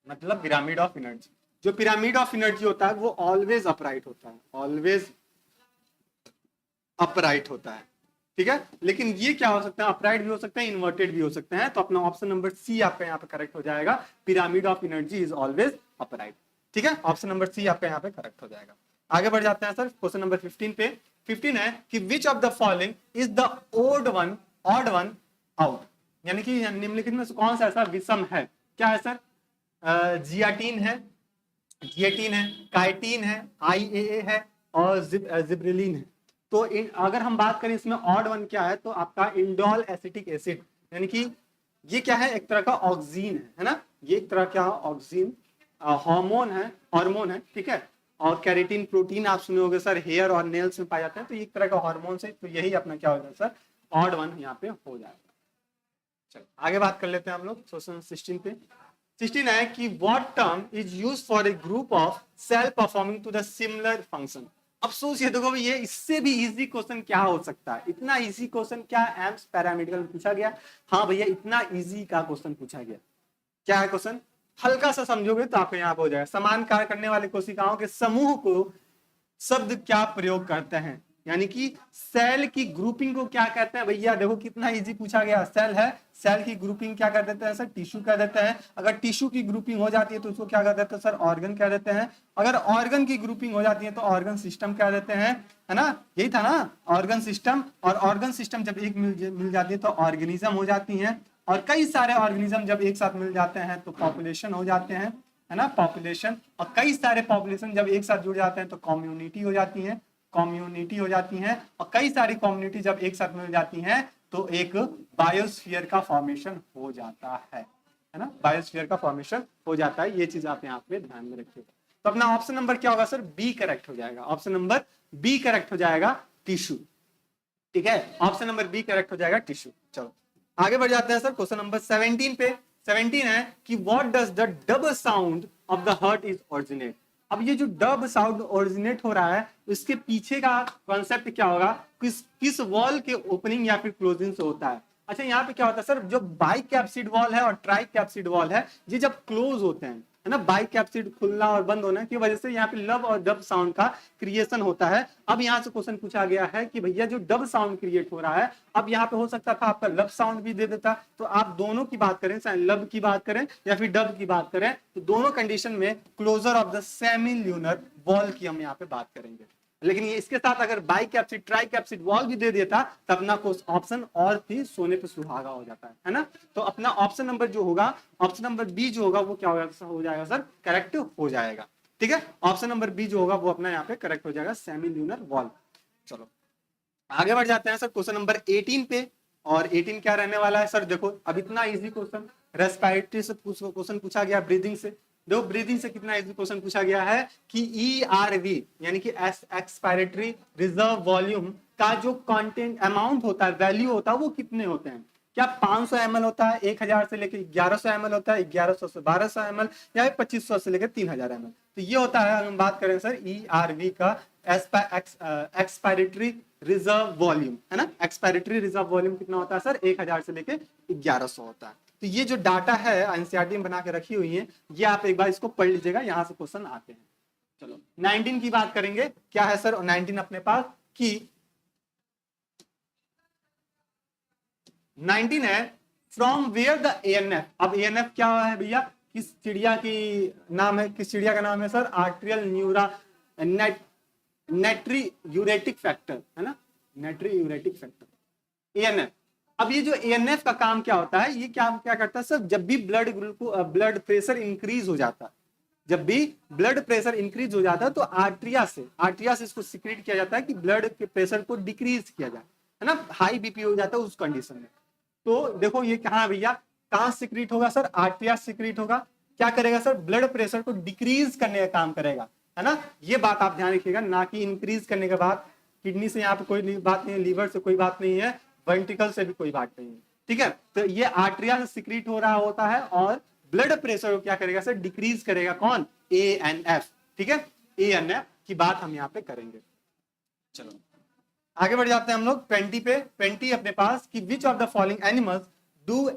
मतलब पिरामिड ऑफ एनर्जी। जो पिरामिड ऑफ एनर्जी होता है वो ऑलवेज अपराइट होता है, ऑलवेज अपराइट होता है, ठीक है। लेकिन ये क्या हो सकता है, अपराइट भी हो सकते हैं, इन्वर्टेड भी हो सकते हैं। तो अपना ऑप्शन नंबर सी आपका यहाँ पे करेक्ट हो जाएगा, pyramid of energy is always upright, ठीक है। ऑप्शन नंबर सी आपका यहाँ पे करेक्ट हो जाएगा। आगे बढ़ जाते हैं सर क्वेश्चन नंबर 15 पे। 15 है कि which of the following is the odd one out, यानी कि निम्नलिखित में से कौन सा ऐसा विषम है। क्या है सर, जियाटीन है, काइटीन है, IAA है, और जिब्रेलिन है। तो अगर हम बात करें इसमें ऑड वन क्या है, तो आपका इंडोल एसिटिक एसिड, यानी कि ये क्या है, एक तरह का ऑक्सीन है ना, ये एक तरह का ऑक्सीन हार्मोन है, ठीक है। और कैरेटिन प्रोटीन आप सुने होंगे सर, हेयर और नेल्स में पाए जाते हैं, तो ये एक तरह का हार्मोन है। तो यही अपना क्या हो जाएगा सर, ऑड वन यहाँ पे हो जाएगा। चलो आगे बात कर लेते हैं हम लोग क्वेश्चन 16 पे। 16 है कि what term is used for a group of cell performing to the similar function. अब सोचिए, देखो ये इससे भी इजी क्वेश्चन क्या हो सकता है, इतना इजी क्वेश्चन क्या एम्स पैरामेडिकल में पूछा गया। हाँ भैया, इतना इजी का क्वेश्चन पूछा गया। क्या है क्वेश्चन, हल्का सा समझोगे तो आपको यहाँ पे हो जाएगा। समान कार्य करने वाले कोशिकाओं के समूह को शब्द क्या प्रयोग करते हैं, यानी कि सेल की ग्रुपिंग को क्या कहते हैं। भैया देखो कितना इजी पूछा गया, सेल है, सेल की ग्रुपिंग क्या कर देते हैं सर, टिश्यू कह देते हैं। अगर टिश्यू की ग्रुपिंग हो जाती है तो उसको क्या कर देते हैं सर, ऑर्गन कह देते हैं। अगर ऑर्गन की ग्रुपिंग हो जाती है तो ऑर्गन सिस्टम कह देते हैं, है ना, यही था ना, ऑर्गन सिस्टम। और ऑर्गन सिस्टम जब एक मिल जाती है तो ऑर्गेनिज्म हो जाती है, और कई सारे ऑर्गेनिज्म जब एक साथ मिल जाते हैं तो पॉपुलेशन हो जाते हैं, है ना, पॉपुलेशन। और कई सारे पॉपुलेशन जब एक साथ जुड़ जाते हैं तो कम्युनिटी हो जाती है, और कई सारी कम्युनिटी जब एक साथ मिल जाती हैं तो एक बायोस्फीयर का फॉर्मेशन हो जाता है ना, बायोस्फीयर का फॉर्मेशन हो जाता है। ये चीज आप यहाँ पे ध्यान में रखिएगा। तो अपना ऑप्शन नंबर क्या होगा सर, बी करेक्ट हो जाएगा। ऑप्शन नंबर बी करेक्ट हो जाएगा, टिश्यू, ठीक है। ऑप्शन नंबर बी करेक्ट हो जाएगा, टिश्यू। चलो आगे बढ़ जाते हैं सर क्वेश्चन नंबर 17 पे। 17 है कि what does the dub sound of the heart is originate. अब ये जो डब साउंड ओरिजिनेट हो रहा है, इसके पीछे का कॉन्सेप्ट क्या होगा, किस वॉल के ओपनिंग या फिर क्लोजिंग से होता है। अच्छा यहाँ पे क्या होता है सर, जो बाई कैप्सिड वॉल है और ट्राई कैप्सिड वॉल है, ये जब क्लोज होते हैं, है ना, बाई कैप्सिड खुलना और बंद होने की वजह से यहाँ पे लब और डब साउंड का क्रिएशन होता है। अब यहाँ से क्वेश्चन पूछा गया है कि भैया जो डब साउंड क्रिएट हो रहा है, अब यहाँ पे हो सकता था आपका लब साउंड भी दे देता। तो आप दोनों की बात करें, चाहे लब की बात करें या फिर डब की बात करें, तो दोनों कंडीशन में closure of the semilunar valve की हम यहाँ पे बात करेंगे। लेकिन ये इसके साथ अगर by capsid try capsid wall भी दे देता तब अपना ऑप्शन और भी सोने पे सुहागा हो जाता है ना। तो अपना ऑप्शन नंबर जो होगा, ऑप्शन नंबर बी जो होगा वो क्या हो जाएगा सर, करेक्ट हो जाएगा, ठीक है। ऑप्शन नंबर बी जो होगा वो अपना यहाँ पे करेक्ट हो जाएगा, सेमी ल्यूनर वॉल। चलो आगे बढ़ जाते हैं सर क्वेश्चन नंबर 18 पे। और 18 क्या रहने वाला है सर, देखो अब इतना इजी क्वेश्चन, रेस्पिरेटरी से क्वेश्चन पूछा गया, ब्रीदिंग से। देखो ब्रीदिंग से कितना इजी क्वेश्चन पूछा गया है कि ERV यानी कि एक्सपायरेटरी रिजर्व वॉल्यूम का जो कंटेंट अमाउंट होता है, वैल्यू होता है, वो कितने होते हैं। क्या 500 ml होता है, 1000 से लेकर 1100 ml होता है, 1100 से 1200 ml, या 2500 से लेकर 3000 ml। तो ये होता है, हम बात करें सर ERV का, एक्सपायरेटरी रिजर्व वॉल्यूम, है ना। एक्सपायरेटरी रिजर्व वॉल्यूम कितना होता है सर, 1000 से लेकर 1100 होता है। तो ये जो डाटा है एनसीईआरटी में बना के रखी हुई है, ये आप एक बार इसको पढ़ लीजिएगा, यहां से क्वेश्चन आते हैं। चलो 19 की बात करेंगे। क्या है सर 19 अपने पास कि 19 है फ्रॉम वेयर द ANF। अब ANF क्या है भैया, किस चिड़िया की नाम है, किस चिड़िया का नाम है सर, आर्ट्रियल न्यूरा नेट्री यूरेटिक फैक्टर, है ना, नेट्री यूरेटिक फैक्टर ANF। अब ये जो ANF का काम क्या होता है, ये क्या करता है सर, जब भी ब्लड प्रेशर इंक्रीज हो जाता है, जब भी ब्लड प्रेशर इंक्रीज हो जाता है तो आर्ट्रिया से इसको सिक्रेट किया जाता है कि ब्लड के प्रेशर को डिक्रीज किया जाए, है ना, हाई BP हो जाता है उस कंडीशन में। तो देखो ये कहाँ भैया, कहाँ सिक्रेट होगा सर, आर्ट्रिया सिक्रेट होगा, क्या करेगा सर, ब्लड प्रेशर को डिक्रीज करने का काम करेगा, है ना। ये बात आप ध्यान रखिएगा, ना कि इंक्रीज करने के बाद। किडनी से यहाँ पे कोई बात नहीं है, लीवर से कोई बात नहीं है, वेंट्रिकल से भी कोई बात नहीं है, ठीक है। तो ये आर्टरिया से सिक्रीट हो रहा होता है और ब्लड प्रेशर को क्या करेगा सर, डिक्रीज करेगा। कौन, ANF, ठीक है, ANF की बात हम यहाँ पे करेंगे। चलो आगे बढ़ जाते हैं हम लोग 20 पे। 20 अपने पास कि which of the following animals do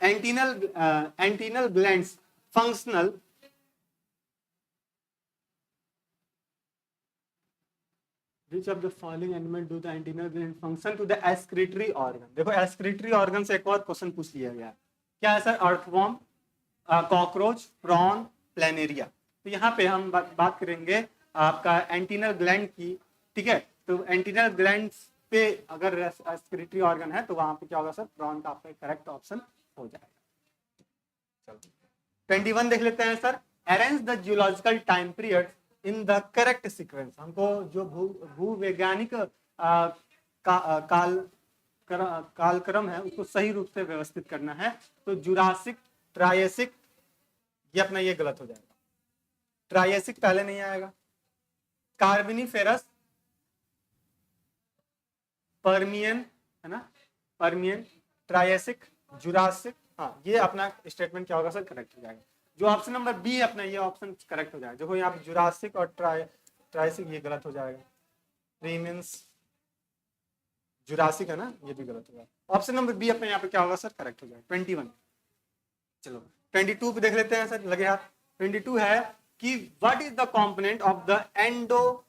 antennal glands functional, which of the following animal do the antennal gland function to the excretory organ। देखो excretory organ से एक और क्वेश्चन पूछ लिया गया, क्या है sir, earthworm, cockroach, prawn, planaria. तो यहाँ पे हम बात करेंगे आपका एंटीनल ग्लैंड की, ठीक है। तो एंटीनल ग्लैंड पे अगर एक्सक्रीटरी ऑर्गन है तो वहां पे क्या होगा सर, प्रॉन का आपका करेक्ट ऑप्शन हो जाएगा। चलो 21 देख लेते हैं sir, arrange the geological time period in the correct sequence. हमको जो भूवैज्ञानिक कालक्रम है उसको सही रूप से व्यवस्थित करना है। तो जुरासिक, ट्रायसिक, ये अपना ये गलत हो जाएगा, ट्रायसिक पहले नहीं आएगा, कार्बोनिफेरस, पर्मियन, है ना, पर्मियन, ट्रायसिक, जुरासिक, हाँ ये अपना स्टेटमेंट क्या होगा सर, करेक्ट हो जाएगा। जो ऑप्शन नंबर बी अपना ये ऑप्शन करेक्ट हो जाएगा। देखो यहाँ पे जुरासिक और ट्रायसिक ये गलत हो जाएगा, प्रीमियंस जुरासिक है ना, ये भी गलत हो जाएगा। ऑप्शन नंबर बी अपने यहाँ पे क्या होगा सर, करेक्ट हो जाएगा 21। चलो 22 पे देख लेते हैं सर, लगे हाथ। 22 है कि what is the component of the endo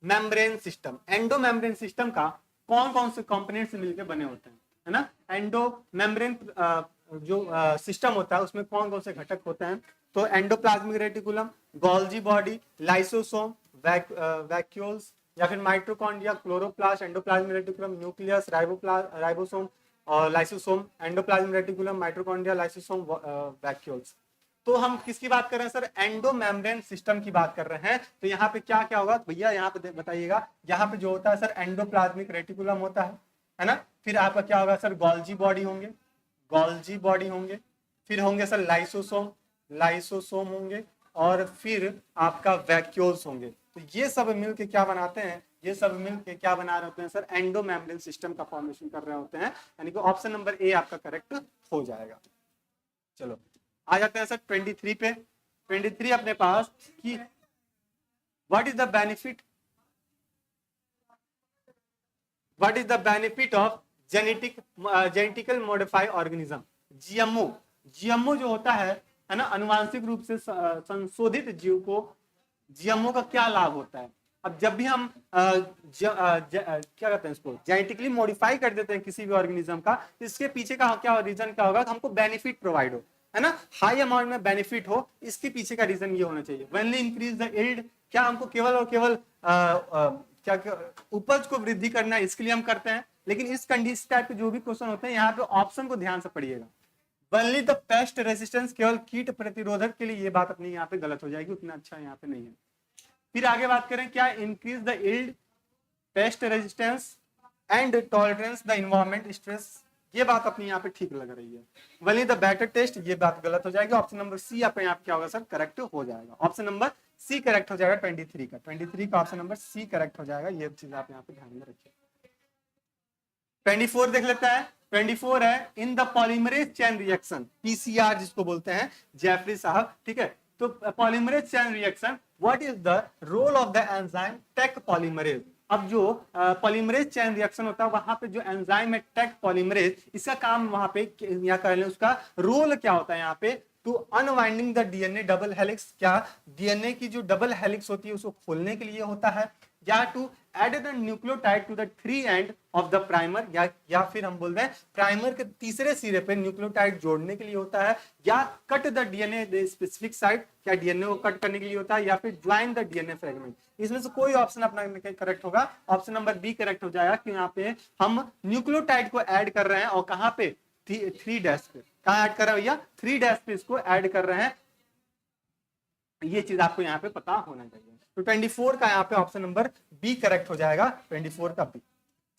membrane system. Endo membrane system का कौन कौन से कंपोनेंट से मिलकर बने होते हैं, है ना। एंडो मेम्ब्रेन जो सिस्टम होता है उसमें कौन कौन से घटक होते हैं। तो endoplasmic reticulum, Golgi body, lysosome, vacuoles या फिर mitochondria, chloroplast, endoplasmic reticulum, nucleus, ribosome और lysosome, endoplasmic reticulum, mitochondria, lysosome, vacuoles. तो हम किसकी बात कर रहे हैं सर, एंडो मेम्ब्रेन सिस्टम की बात कर रहे हैं। तो यहाँ पे क्या क्या होगा भैया, यहाँ पे बताइएगा। यहाँ पे जो होता है सर एंडोप्लाज्मिक रेटिकुलम होता है ना। फिर आपका क्या होगा सर, गोल्जी बॉडी होंगे, गोल्जी बॉडी होंगे, फिर होंगे सर लाइसोसोम, लाइसोसोम होंगे, और फिर आपका वैक्यूल्स होंगे। तो ये सब मिलके क्या बनाते हैं, ये सब मिलके क्या बना रहे होते हैं सर, एंडो मेम्ब्रेन सिस्टम का फॉर्मेशन कर रहे होते हैं। यानी कि ऑप्शन नंबर ए आपका करेक्ट हो जाएगा। चलो आ जाते हैं सर 23 पे। 23 अपने पास कि what is the benefit of genetical modify organism, GMO. GMO जो होता है ना, अनुवांशिक रूप से संशोधित जीव को, जीएमओ का क्या लाभ होता है। अब जब भी हम क्या कहते हैं इसको, जेनेटिकली मॉडिफाई कर देते हैं किसी भी ऑर्गेनिज्म का, इसके पीछे का क्या रीजन क्या होगा, हमको बेनिफिट प्रोवाइड हो, है ना, हाई अमाउंट में बेनिफिट हो। इसके पीछे का रीजन ये होना चाहिए, व्हेन इंक्रीज द यील्ड। क्या हमको केवल और केवल क्या उपज को वृद्धि करना है, इसके लिए हम करते हैं। लेकिन इस कंडीशन टाइप के जो भी क्वेश्चन होते हैं, यहाँ पे ऑप्शन को ध्यान से पढ़िएगा। वनली द पेस्ट रेजिस्टेंस, केवल कीट प्रतिरोधक के लिए, ये बात अपनी यहाँ पे गलत हो जाएगी, उतना अच्छा यहाँ पे नहीं है। फिर आगे बात करें, क्या increase the yield, paste resistance and tolerance the environment stress, ये बात अपनी यहाँ पे ठीक लग रही है। वनली द बेटर टेस्ट, ये बात गलत हो जाएगी। ऑप्शन नंबर सी आप यहाँ पे क्या होगा सर, करेक्ट हो जाएगा। ऑप्शन नंबर सी करेक्ट हो जाएगा 23 का। 23 का ऑप्शन नंबर सी करेक्ट हो जाएगा। ये चीज आप यहाँ पे ध्यान में रखिए। 24 देख लेता है। 24 है in the polymerase chain reaction, PCR जिसको बोलते हैं, जेफरी साहब, ठीक है। तो polymerase chain reaction, what is the role of the enzyme taq polymerase. अब जो पॉलीमरेज चेन रिएक्शन होता है, वहां पे जो एंजाइम है टेक पॉलीमरेज, इसका काम वहां पे या कह लें उसका रोल क्या होता है यहाँ पे, to unwinding the DNA double helix. क्या डीएनए की जो डबल हेलिक्स होती है उसको खोलने के लिए होता है, या to add the nucleotide to the three end of the primer, या फिर हम बोल रहे हैं प्राइमर के तीसरे सिरे पे न्यूक्लियोटाइड जोड़ने के लिए होता है, या cut the DNA specific site, क्या डीएनए को कट करने के लिए होता है, या फिर ज्वाइन द डीएनए फ्रेगमेंट। इसमें से कोई ऑप्शन अपना करेक्ट होगा। ऑप्शन नंबर बी करेक्ट हो जाएगा कि यहाँ पे हम न्यूक्लियोटाइड को ऐड कर रहे हैं, और कहाँ पे, 3' पे। कहाँ ऐड कर रहे हैं भैया, 3' पे इसको ऐड कर रहे हैं। ये चीज आपको यहाँ पे पता होना चाहिए। तो 24 का यहाँ पे ऑप्शन नंबर बी करेक्ट हो जाएगा, 24 का बी।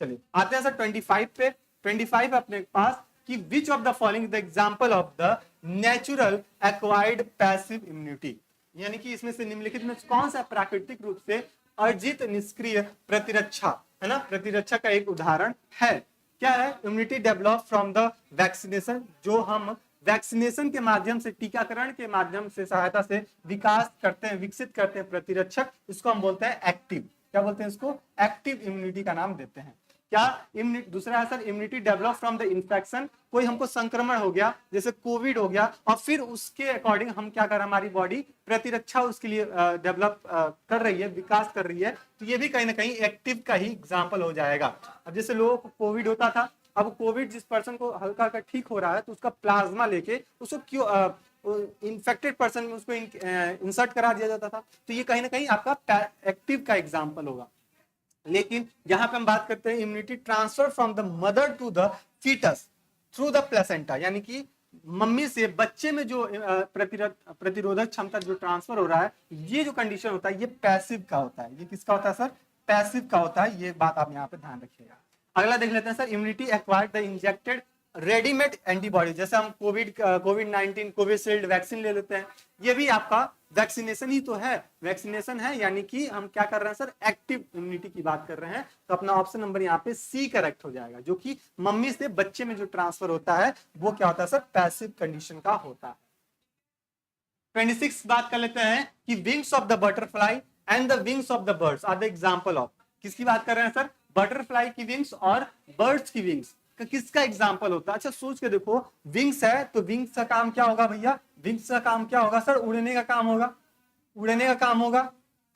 चलिए आते हैं सर 25 पे। 25 अपने पास कि which of the following the example of the natural acquired passive immunity, यानी कि इसमें से निम्नलिखित में कौन सा प्राकृतिक रूप से अर्जित निष्क्रिय प्रतिरक्षा, है ना, प्रतिरक्षा का एक उदाहरण है। क्या है? Immunity develop from the vaccination, जो हम वैक्सीनेशन के माध्यम से, टीकाकरण के माध्यम से सहायता से विकास करते हैं, विकसित करते हैं प्रतिरक्षक, इसको हम बोलते हैं एक्टिव। क्या बोलते हैं इसको? एक्टिव इम्यूनिटी का नाम देते हैं। क्या इम्यूनिटी? दूसरा है sir immunity develop from the infection, कोई हमको संक्रमण हो गया जैसे कोविड हो गया और फिर उसके अकॉर्डिंग हम क्या कर रहे हैं, हमारी बॉडी प्रतिरक्षा उसके लिए डेवलप कर रही है, विकास कर रही है, तो ये भी कहीं ना कहीं एक्टिव का ही एग्जाम्पल हो जाएगा। अब जैसे लोगों को कोविड होता था, अब कोविड जिस पर्सन को हल्का हल्का ठीक हो रहा है तो उसका प्लाज्मा लेके उसको क्यों इन्फेक्टेड पर्सन में उसको इंसर्ट करा दिया जाता था, तो ये कहीं ना कहीं आपका एक्टिव का एग्जाम्पल होगा। लेकिन यहां पे हम बात करते हैं immunity transfer from the mother to the fetus through the placenta, यानी कि मम्मी से बच्चे में जो प्रतिरोधक क्षमता जो ट्रांसफर हो रहा है, ये जो कंडीशन होता है ये पैसिव का होता है। ये किसका होता है सर? पैसिव का होता है। ये बात आप यहाँ पे ध्यान रखिएगा। अगला देख लेते हैं sir, immunity acquired the injected readymade antibody, जैसे हम कोविड-19 कोविशील्ड वैक्सीन ले लेते हैं, ये भी आपका वैक्सीनेशन ही तो है, वैक्सीनेशन है, यानी कि हम क्या कर रहे हैं सर? एक्टिव इम्यूनिटी की बात कर रहे हैं। तो अपना ऑप्शन नंबर यहाँ पे सी करेक्ट हो जाएगा, जो कि मम्मी से बच्चे में जो ट्रांसफर होता है वो क्या होता है सर? पैसिव कंडीशन का होता है। 26 बात कर लेते हैं कि wings of the butterfly and the wings of the birds are the example of, किसकी बात कर रहे हैं सर? बटरफ्लाई की विंग्स और बर्ड्स की विंग्स का किसका एग्जाम्पल होता है? अच्छा सोच के देखो, विंग्स है तो विंग्स का काम क्या होगा भैया? विंग्स का काम क्या होगा सर? उड़ने का काम होगा, उड़ने का काम होगा,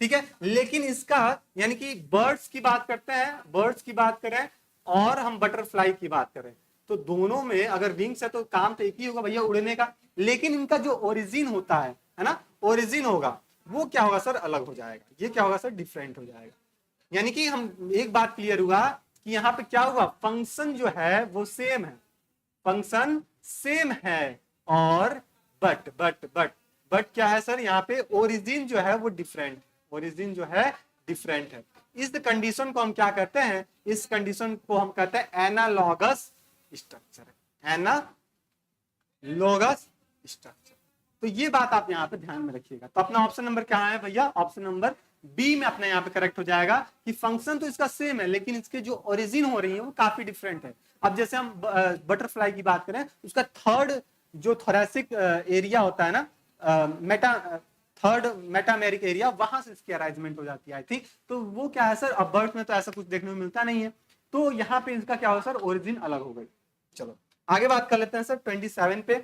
ठीक है। लेकिन इसका यानी कि बर्ड्स की बात करते हैं, बर्ड्स की बात करें और हम बटरफ्लाई की बात करें, तो दोनों में अगर विंग्स है तो काम तो एक ही होगा भैया, उड़ने का। लेकिन इनका जो ओरिजिन होता है ना, ओरिजिन होगा, वो क्या होगा सर? अलग हो जाएगा। ये क्या होगा सर? डिफरेंट हो जाएगा। यानी कि हम एक बात क्लियर हुआ कि यहाँ पे क्या हुआ, फंक्शन जो है वो सेम है, फंक्शन सेम है, और बट क्या है सर? यहाँ पे ओरिजिन जो है वो डिफरेंट, ओरिजिन जो है डिफरेंट है। इस कंडीशन को हम क्या कहते हैं? इस कंडीशन को हम कहते हैं एनालॉगस स्ट्रक्चर, एनालॉगस स्ट्रक्चर। तो ये बात आप यहाँ पे ध्यान में रखिएगा। तो अपना ऑप्शन नंबर क्या है भैया? ऑप्शन नंबर बी में अपना यहाँ पे करेक्ट हो जाएगा कि फंक्शन तो इसका सेम है, लेकिन इसके जो ओरिजिन हो रही है वो काफी डिफरेंट है। अब जैसे हम बटरफ्लाई की बात करें, उसका थर्ड जो थोरेसिक एरिया होता है ना, थर्ड मेटामेरिक एरिया, वहां से इसकी अरेंजमेंट हो जाती है आई थिंक। तो वो क्या है सर? अब बर्ड में तो ऐसा कुछ देखने को मिलता नहीं है, तो यहाँ पे इसका क्या हो सर? ओरिजिन अलग हो गई। चलो आगे बात कर लेते हैं सर 27 पे।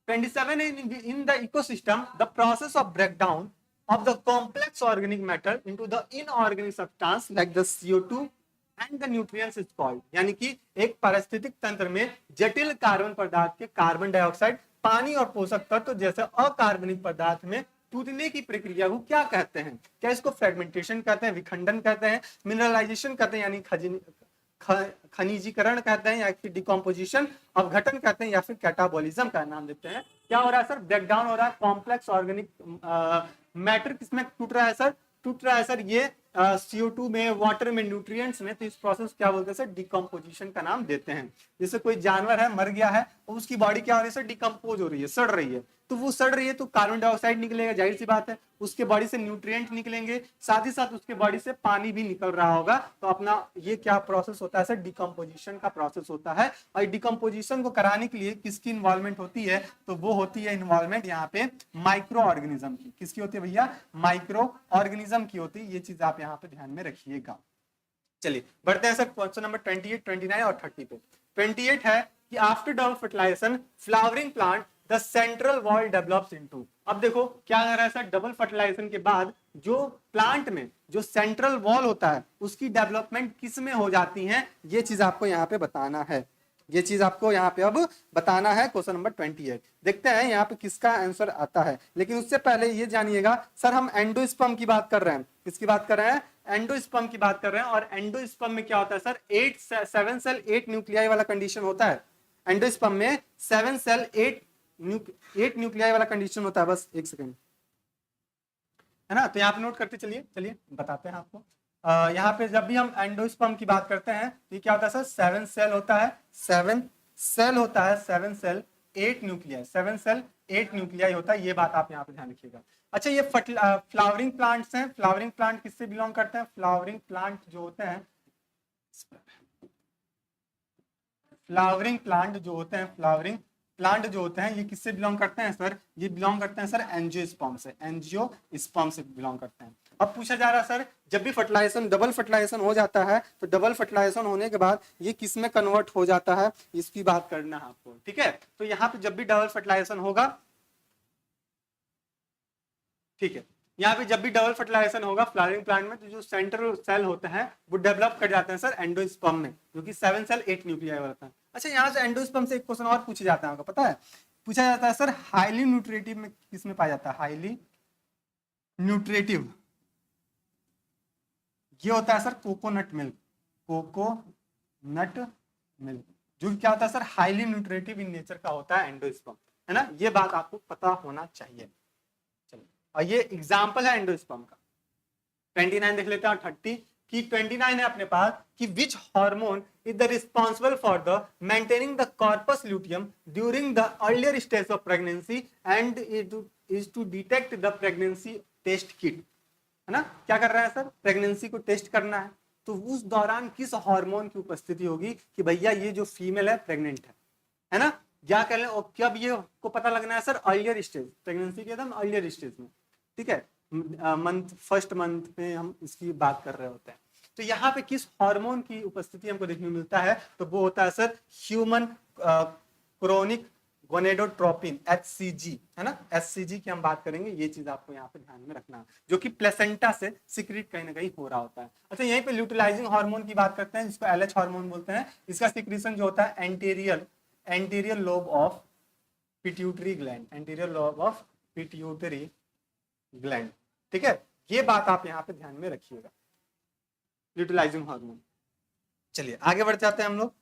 27 in the ecosystem, the process of breakdown of the complex organic matter into the inorganic substance like the CO2 and the nutrients is called, यानी कि एक पारिस्थितिक तंत्र में जटिल कार्बन पदार्थ के कार्बन डाइऑक्साइड, पानी और पोषक तत्व जैसे अकार्बनिक पदार्थ में टूटने की प्रक्रिया को क्या कहते हैं? क्या इसको फ्रेगमेंटेशन कहते हैं, विखंडन कहते हैं, मिनरलाइजेशन कहते हैं यानी खनिजीकरण कहते हैं, या फिर डिकम्पोजिशन, अपघटन कहते हैं, या फिर कैटाबॉलिज्म का नाम देते हैं? क्या हो रहा है सर? ब्रेकडाउन हो रहा है, कॉम्प्लेक्स ऑर्गेनिक मैटर किसमें टूट रहा है सर? टूट रहा है सर ये CO2 में, वाटर में, न्यूट्रिएंट्स में। तो इस प्रोसेस क्या बोलते हैं सर? डिकम्पोजिशन का नाम देते हैं। जैसे कोई जानवर है, मर गया है, और उसकी बॉडी क्या हो रही है सर? डिकम्पोज हो रही है, सड़ रही है। तो वो सड़ रही है तो कार्बन डाइऑक्साइड निकलेगा, जाहिर सी बात है। उसके बॉडी से न्यूट्रिएंट निकलेंगे, साथ ही साथ उसके बॉडी से पानी भी निकल रहा होगा। तो अपना ये क्या प्रोसेस होता है सर? डिकम्पोजिशन का प्रोसेस होता है। और डिकम्पोजिशन को कराने के लिए किसकी इन्वॉल्वमेंट होती है? तो वो होती है इन्वॉल्वमेंट यहाँ पे माइक्रो ऑर्गेनिज्म की। किसकी होती है भैया? माइक्रो ऑर्गेनिज्म की होती है। ये चीज आप यहाँ पे ध्यान में रखिएगा। चलिए बढ़ते हैं सर क्वेश्चन नंबर 28, 29 और 30 पे। 28 है कि after double fertilization flowering plant the central wall develops into. अब देखो क्या कर रहा है सर? डबल फर्टिलाइजेशन के बाद जो प्लांट में जो सेंट्रल वॉल होता है उसकी डेवलपमेंट किस में हो जाती है? ये चीज आपको यहाँ पे बताना है, ये चीज आपको यहाँ पे अब बताना है। क्वेश्चन नंबर 28 देखते हैं यहाँ पे किसका आंसर आता है। लेकिन उससे पहले ये जानिएगा सर, हम एंडोस्पर्म की बात कर रहे हैं। किसकी बात कर रहे हैं? एंडोस्पर्म की बात कर रहे हैं। और एंडोस्पर्म में क्या होता है सर? 7 सेल 8 न्यूक्लियाई वाला कंडीशन होता है। एंडोस्पर्म में 7 सेल 8 न्यूक्लियाई वाला कंडीशन होता है। बस एक सेकेंड, है ना? तो यहाँ पे नोट करते चलिए, चलिए बताते हैं आपको। यहाँ पे जब भी हम एंडोस्पर्म की बात करते हैं तो क्या होता है सर? 7 सेल होता है, 7 सेल होता है 7 सेल 8 न्यूक्लियाई, 7 सेल 8 न्यूक्लियाई होता है, ये बात आप यहाँ पे ध्यान रखिएगा। अच्छा ये फ्लावरिंग प्लांट्स हैं, फ्लावरिंग प्लांट किससे बिलोंग करते हैं? फ्लावरिंग प्लांट जो होते हैं, फ्लावरिंग प्लांट जो होते हैं, फ्लावरिंग प्लांट जो होते हैं ये किससे बिलोंग करते हैं सर? ये बिलोंग करते हैं सर एंजियोस्पर्म से, एंजियोस्पर्म से बिलोंग करते हैं। अब पूछा जा रहा है सर जब भी फर्टिलाइजेशन, डबल फर्टिलाइजेशन हो जाता है तो डबल फर्टिलाइजेशन होने के बाद ये किस में कन्वर्ट हो जाता है, इसकी बात करना है आपको, ठीक है। तो यहाँ पे जब भी डबल फर्टिलाइजेशन होगा, ठीक है, यहाँ पे जब भी डबल फर्टिलाइजेशन होगा फ्लावरिंग प्लांट में, तो जो सेंट्रल सेल होते हैं वो डेवलप कर जाते हैं सर एंडोस्पर्म में, जो कि 7 सेल 8 न्यूक्लियाई होता है। अच्छा यहाँ से एंडोस्पर्म से एक क्वेश्चन और पूछा जाता है, आपको पता है? पूछा जाता है सर हाईली न्यूट्रिटिव में किस में पाया जाता है? हाईली न्यूट्रिटिव ये होता है sir coconut milk, coconut milk, जो क्या होता है sir highly nutritive in nature का होता है एंडोस्पर्म, है ना। ये बात आपको पता होना चाहिए। चलिए, और ये एग्जाम्पल है एंडोस्पर्म का। 29 देख लेते हैं, 30 की 29 है अपने पास कि which hormone is the responsible for the maintaining the corpus luteum during the earlier stage of pregnancy and is to detect the pregnancy test kit, है ना। क्या कर रहा है सर? प्रेगनेंसी को टेस्ट करना है, तो उस दौरान किस हार्मोन की उपस्थिति होगी कि भैया ये जो फीमेल है प्रेग्नेंट है ना। क्या कर लें, और कब ये को पता लगना है सर? अर्लियर स्टेज, प्रेगनेंसी के एकदम अर्लियर स्टेज में, ठीक है, मंथ फर्स्ट मंथ में हम इसकी बात कर रहे होते हैं। तो यहाँ पे किस हार्मोन की उपस्थिति हमको देखने को मिलता है? तो वो होता है sir human chronic gonadotropin, HCG, है ना। HCG की हम बात करेंगे, ये चीज आपको यहाँ पे ध्यान में रखना है, जो कि प्लेसेंटा से सिक्रीट कहीं ना कहीं हो रहा होता है। अच्छा यहीं पे ल्यूटिलाइजिंग हार्मोन की बात करते हैं, जिसको LH हार्मोन बोलते हैं। इसका सिक्रीशन जो होता है anterior lobe of pituitary gland, anterior lobe of pituitary gland, ठीक है। ये बात आप यहाँ पे ध्यान में रखिएगा, ल्यूटिलाइजिंग हार्मोन। चलिए आगे बढ़ जाते हैं हम लोग।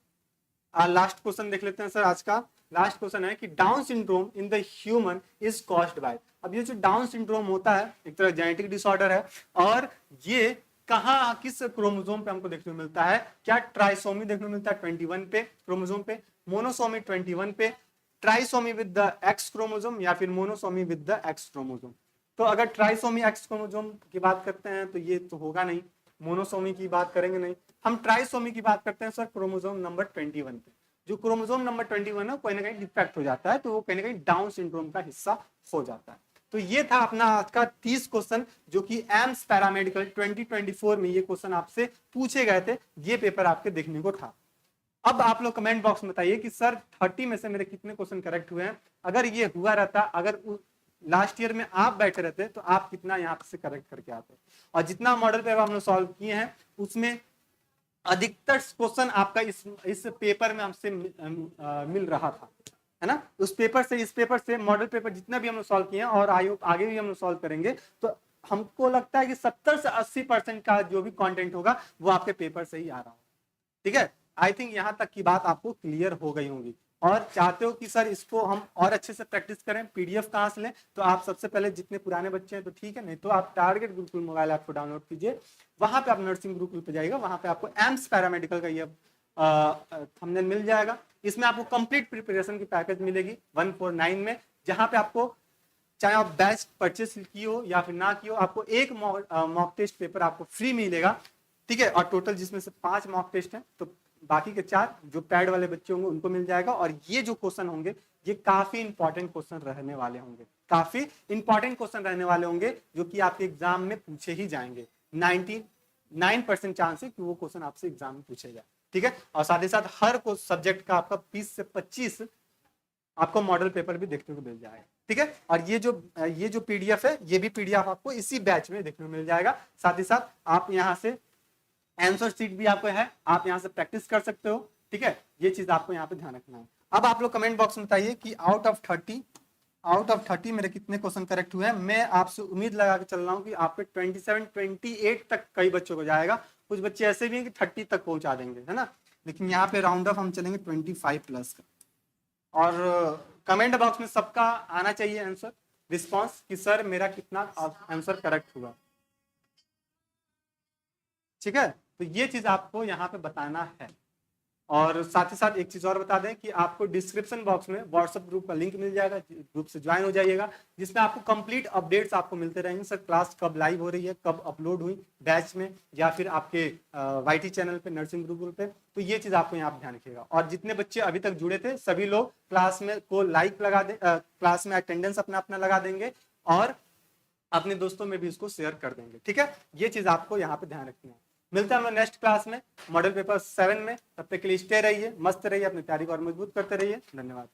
लास्ट क्वेश्चन देख लेते हैं सर आज का। लास्ट क्वेश्चन है कि down syndrome in the human is caused by. अब ये जो डाउन सिंड्रोम होता है एक तरह जेनेटिक डिसऑर्डर है, और ये कहाँ किस क्रोमोसोम पे हमको देखने को मिलता है? क्या ट्राइसोमी देखने को मिलता है 21 पे क्रोमोसोम पे, मोनोसोमी 21 पे, trisomy with the x chromosome, या फिर monosomy with the x chromosome. तो अगर ट्राइसोमी एक्स क्रोमोसोम की बात करते हैं तो ये तो होगा नहीं, मोनोसोमी की बात करेंगे नहीं, हम ट्राइसोमी की बात करते हैं सर क्रोमोसोम नंबर 21 पे। जो क्रोमोसोम नंबर 21 है कहीं ना कहीं डिफेक्ट हो जाता है, तो वो कहीं ना कहीं डाउन सिंड्रोम का हिस्सा हो जाता है। तो ये था अपना आज का 30 क्वेश्चन, जो कि एम्स पैरामेडिकल 2024 में ये क्वेश्चन आपसे पूछे गए थे, ये पेपर आपके देखने को था। अब आप लोग कमेंट बॉक्स में बताइए कि सर 30 में से मेरे कितने क्वेश्चन करेक्ट हुए हैं। अगर ये हुआ रहता, अगर लास्ट ईयर में आप बैठे रहते तो आप कितना यहाँ से करेक्ट करके आते। और जितना मॉडल पेपर हम लोग सॉल्व किए हैं उसमें अधिकतर क्वेश्चन आपका इस पेपर में हमसे मिल रहा था, है ना। उस पेपर से, इस पेपर से मॉडल पेपर जितना भी हम लोग सॉल्व किए हैं और आगे भी हम लोग सॉल्व करेंगे, तो हमको लगता है कि 70 से 80% का जो भी कंटेंट होगा वो आपके पेपर से ही आ रहा होगा, ठीक है। आई थिंक यहाँ तक की बात आपको क्लियर हो गई होगी। और चाहते हो कि सर इसको हम और अच्छे से प्रैक्टिस करें, पीडीएफ कहाँ से लें? तो आप सबसे पहले जितने पुराने बच्चे हैं तो ठीक है, नहीं तो आप टारगेट गुरुकुल मोबाइल ऐप को डाउनलोड कीजिए, वहां पे आप नर्सिंग गुरुकुल पे जाइएगा, वहां पे आपको एम्स पैरामेडिकल का ये थंबनेल मिल जाएगा। इसमें आपको कंप्लीट प्रिपरेशन की पैकेज मिलेगी 149 में, जहां पे आपको चाहे आप बैच परचेस की हो या फिर ना की हो, आपको एक मॉक टेस्ट पेपर आपको फ्री मिलेगा, ठीक है। और टोटल जिसमें से 5 मॉक टेस्ट हैं, तो बाकी के 4 जो पैड वाले बच्चे होंगे उनको मिल जाएगा। और ये जो क्वेश्चन होंगे ये काफी इंपॉर्टेंट क्वेश्चन रहने वाले होंगे, काफी इंपॉर्टेंट क्वेश्चन रहने वाले होंगे, जो कि आपके एग्जाम में पूछे ही जाएंगे। 99% चांस है कि वो क्वेश्चन आपसे एग्जाम में पूछे जाए, ठीक है। और साथ ही साथ हर सब्जेक्ट का आपका 20 से 25 आपको मॉडल पेपर भी देखने को मिल जाएगा, ठीक है। और ये जो पीडीएफ है, ये भी पीडीएफ आपको इसी बैच में देखने को मिल जाएगा। साथ ही साथ आप यहाँ से आंसर शीट भी आपको है, आप यहाँ से प्रैक्टिस कर सकते हो, ठीक है। ये चीज आपको यहाँ पे ध्यान रखना है। अब आप लोग कमेंट बॉक्स में बताइए कि आउट ऑफ 30 मेरे कितने क्वेश्चन करेक्ट हुए हैं। मैं आपसे उम्मीद लगा के चल रहा हूँ कि आपके 27 28 तक कई बच्चों को जाएगा, कुछ बच्चे ऐसे भी हैं कि 30 तक पहुंचा देंगे, है ना। लेकिन यहाँ पे राउंड ऑफ हम चलेंगे 25 प्लस का। और कमेंट बॉक्स में सबका आना चाहिए आंसर, रिस्पॉन्स कि सर मेरा कितना आंसर करेक्ट हुआ, ठीक है। तो ये चीज आपको यहाँ पे बताना है। और साथ ही साथ एक चीज और बता दें कि आपको डिस्क्रिप्शन बॉक्स में व्हाट्सएप ग्रुप का लिंक मिल जाएगा, ग्रुप से ज्वाइन हो जाइएगा, जिसमें आपको कंप्लीट अपडेट्स आपको मिलते रहेंगे। सर क्लास कब लाइव हो रही है, कब अपलोड हुई बैच में या फिर आपके वाईटी चैनल पे, नर्सिंग ग्रुप पे, तो ये चीज आपको यहाँ पे ध्यान रखिएगा। और जितने बच्चे अभी तक जुड़े थे सभी लोग क्लास में को लाइक लगा दे, क्लास में अटेंडेंस अपना अपना लगा देंगे और अपने दोस्तों में भी इसको शेयर कर देंगे। ठीक है, ये चीज आपको यहाँ पे ध्यान रखनी है। मिलते हैं हम लोग नेक्स्ट क्लास में मॉडल पेपर 7 में। तब तक के लिए स्टे रहिए, मस्त रहिए, अपनी तैयारी को और मजबूत करते रहिए। धन्यवाद।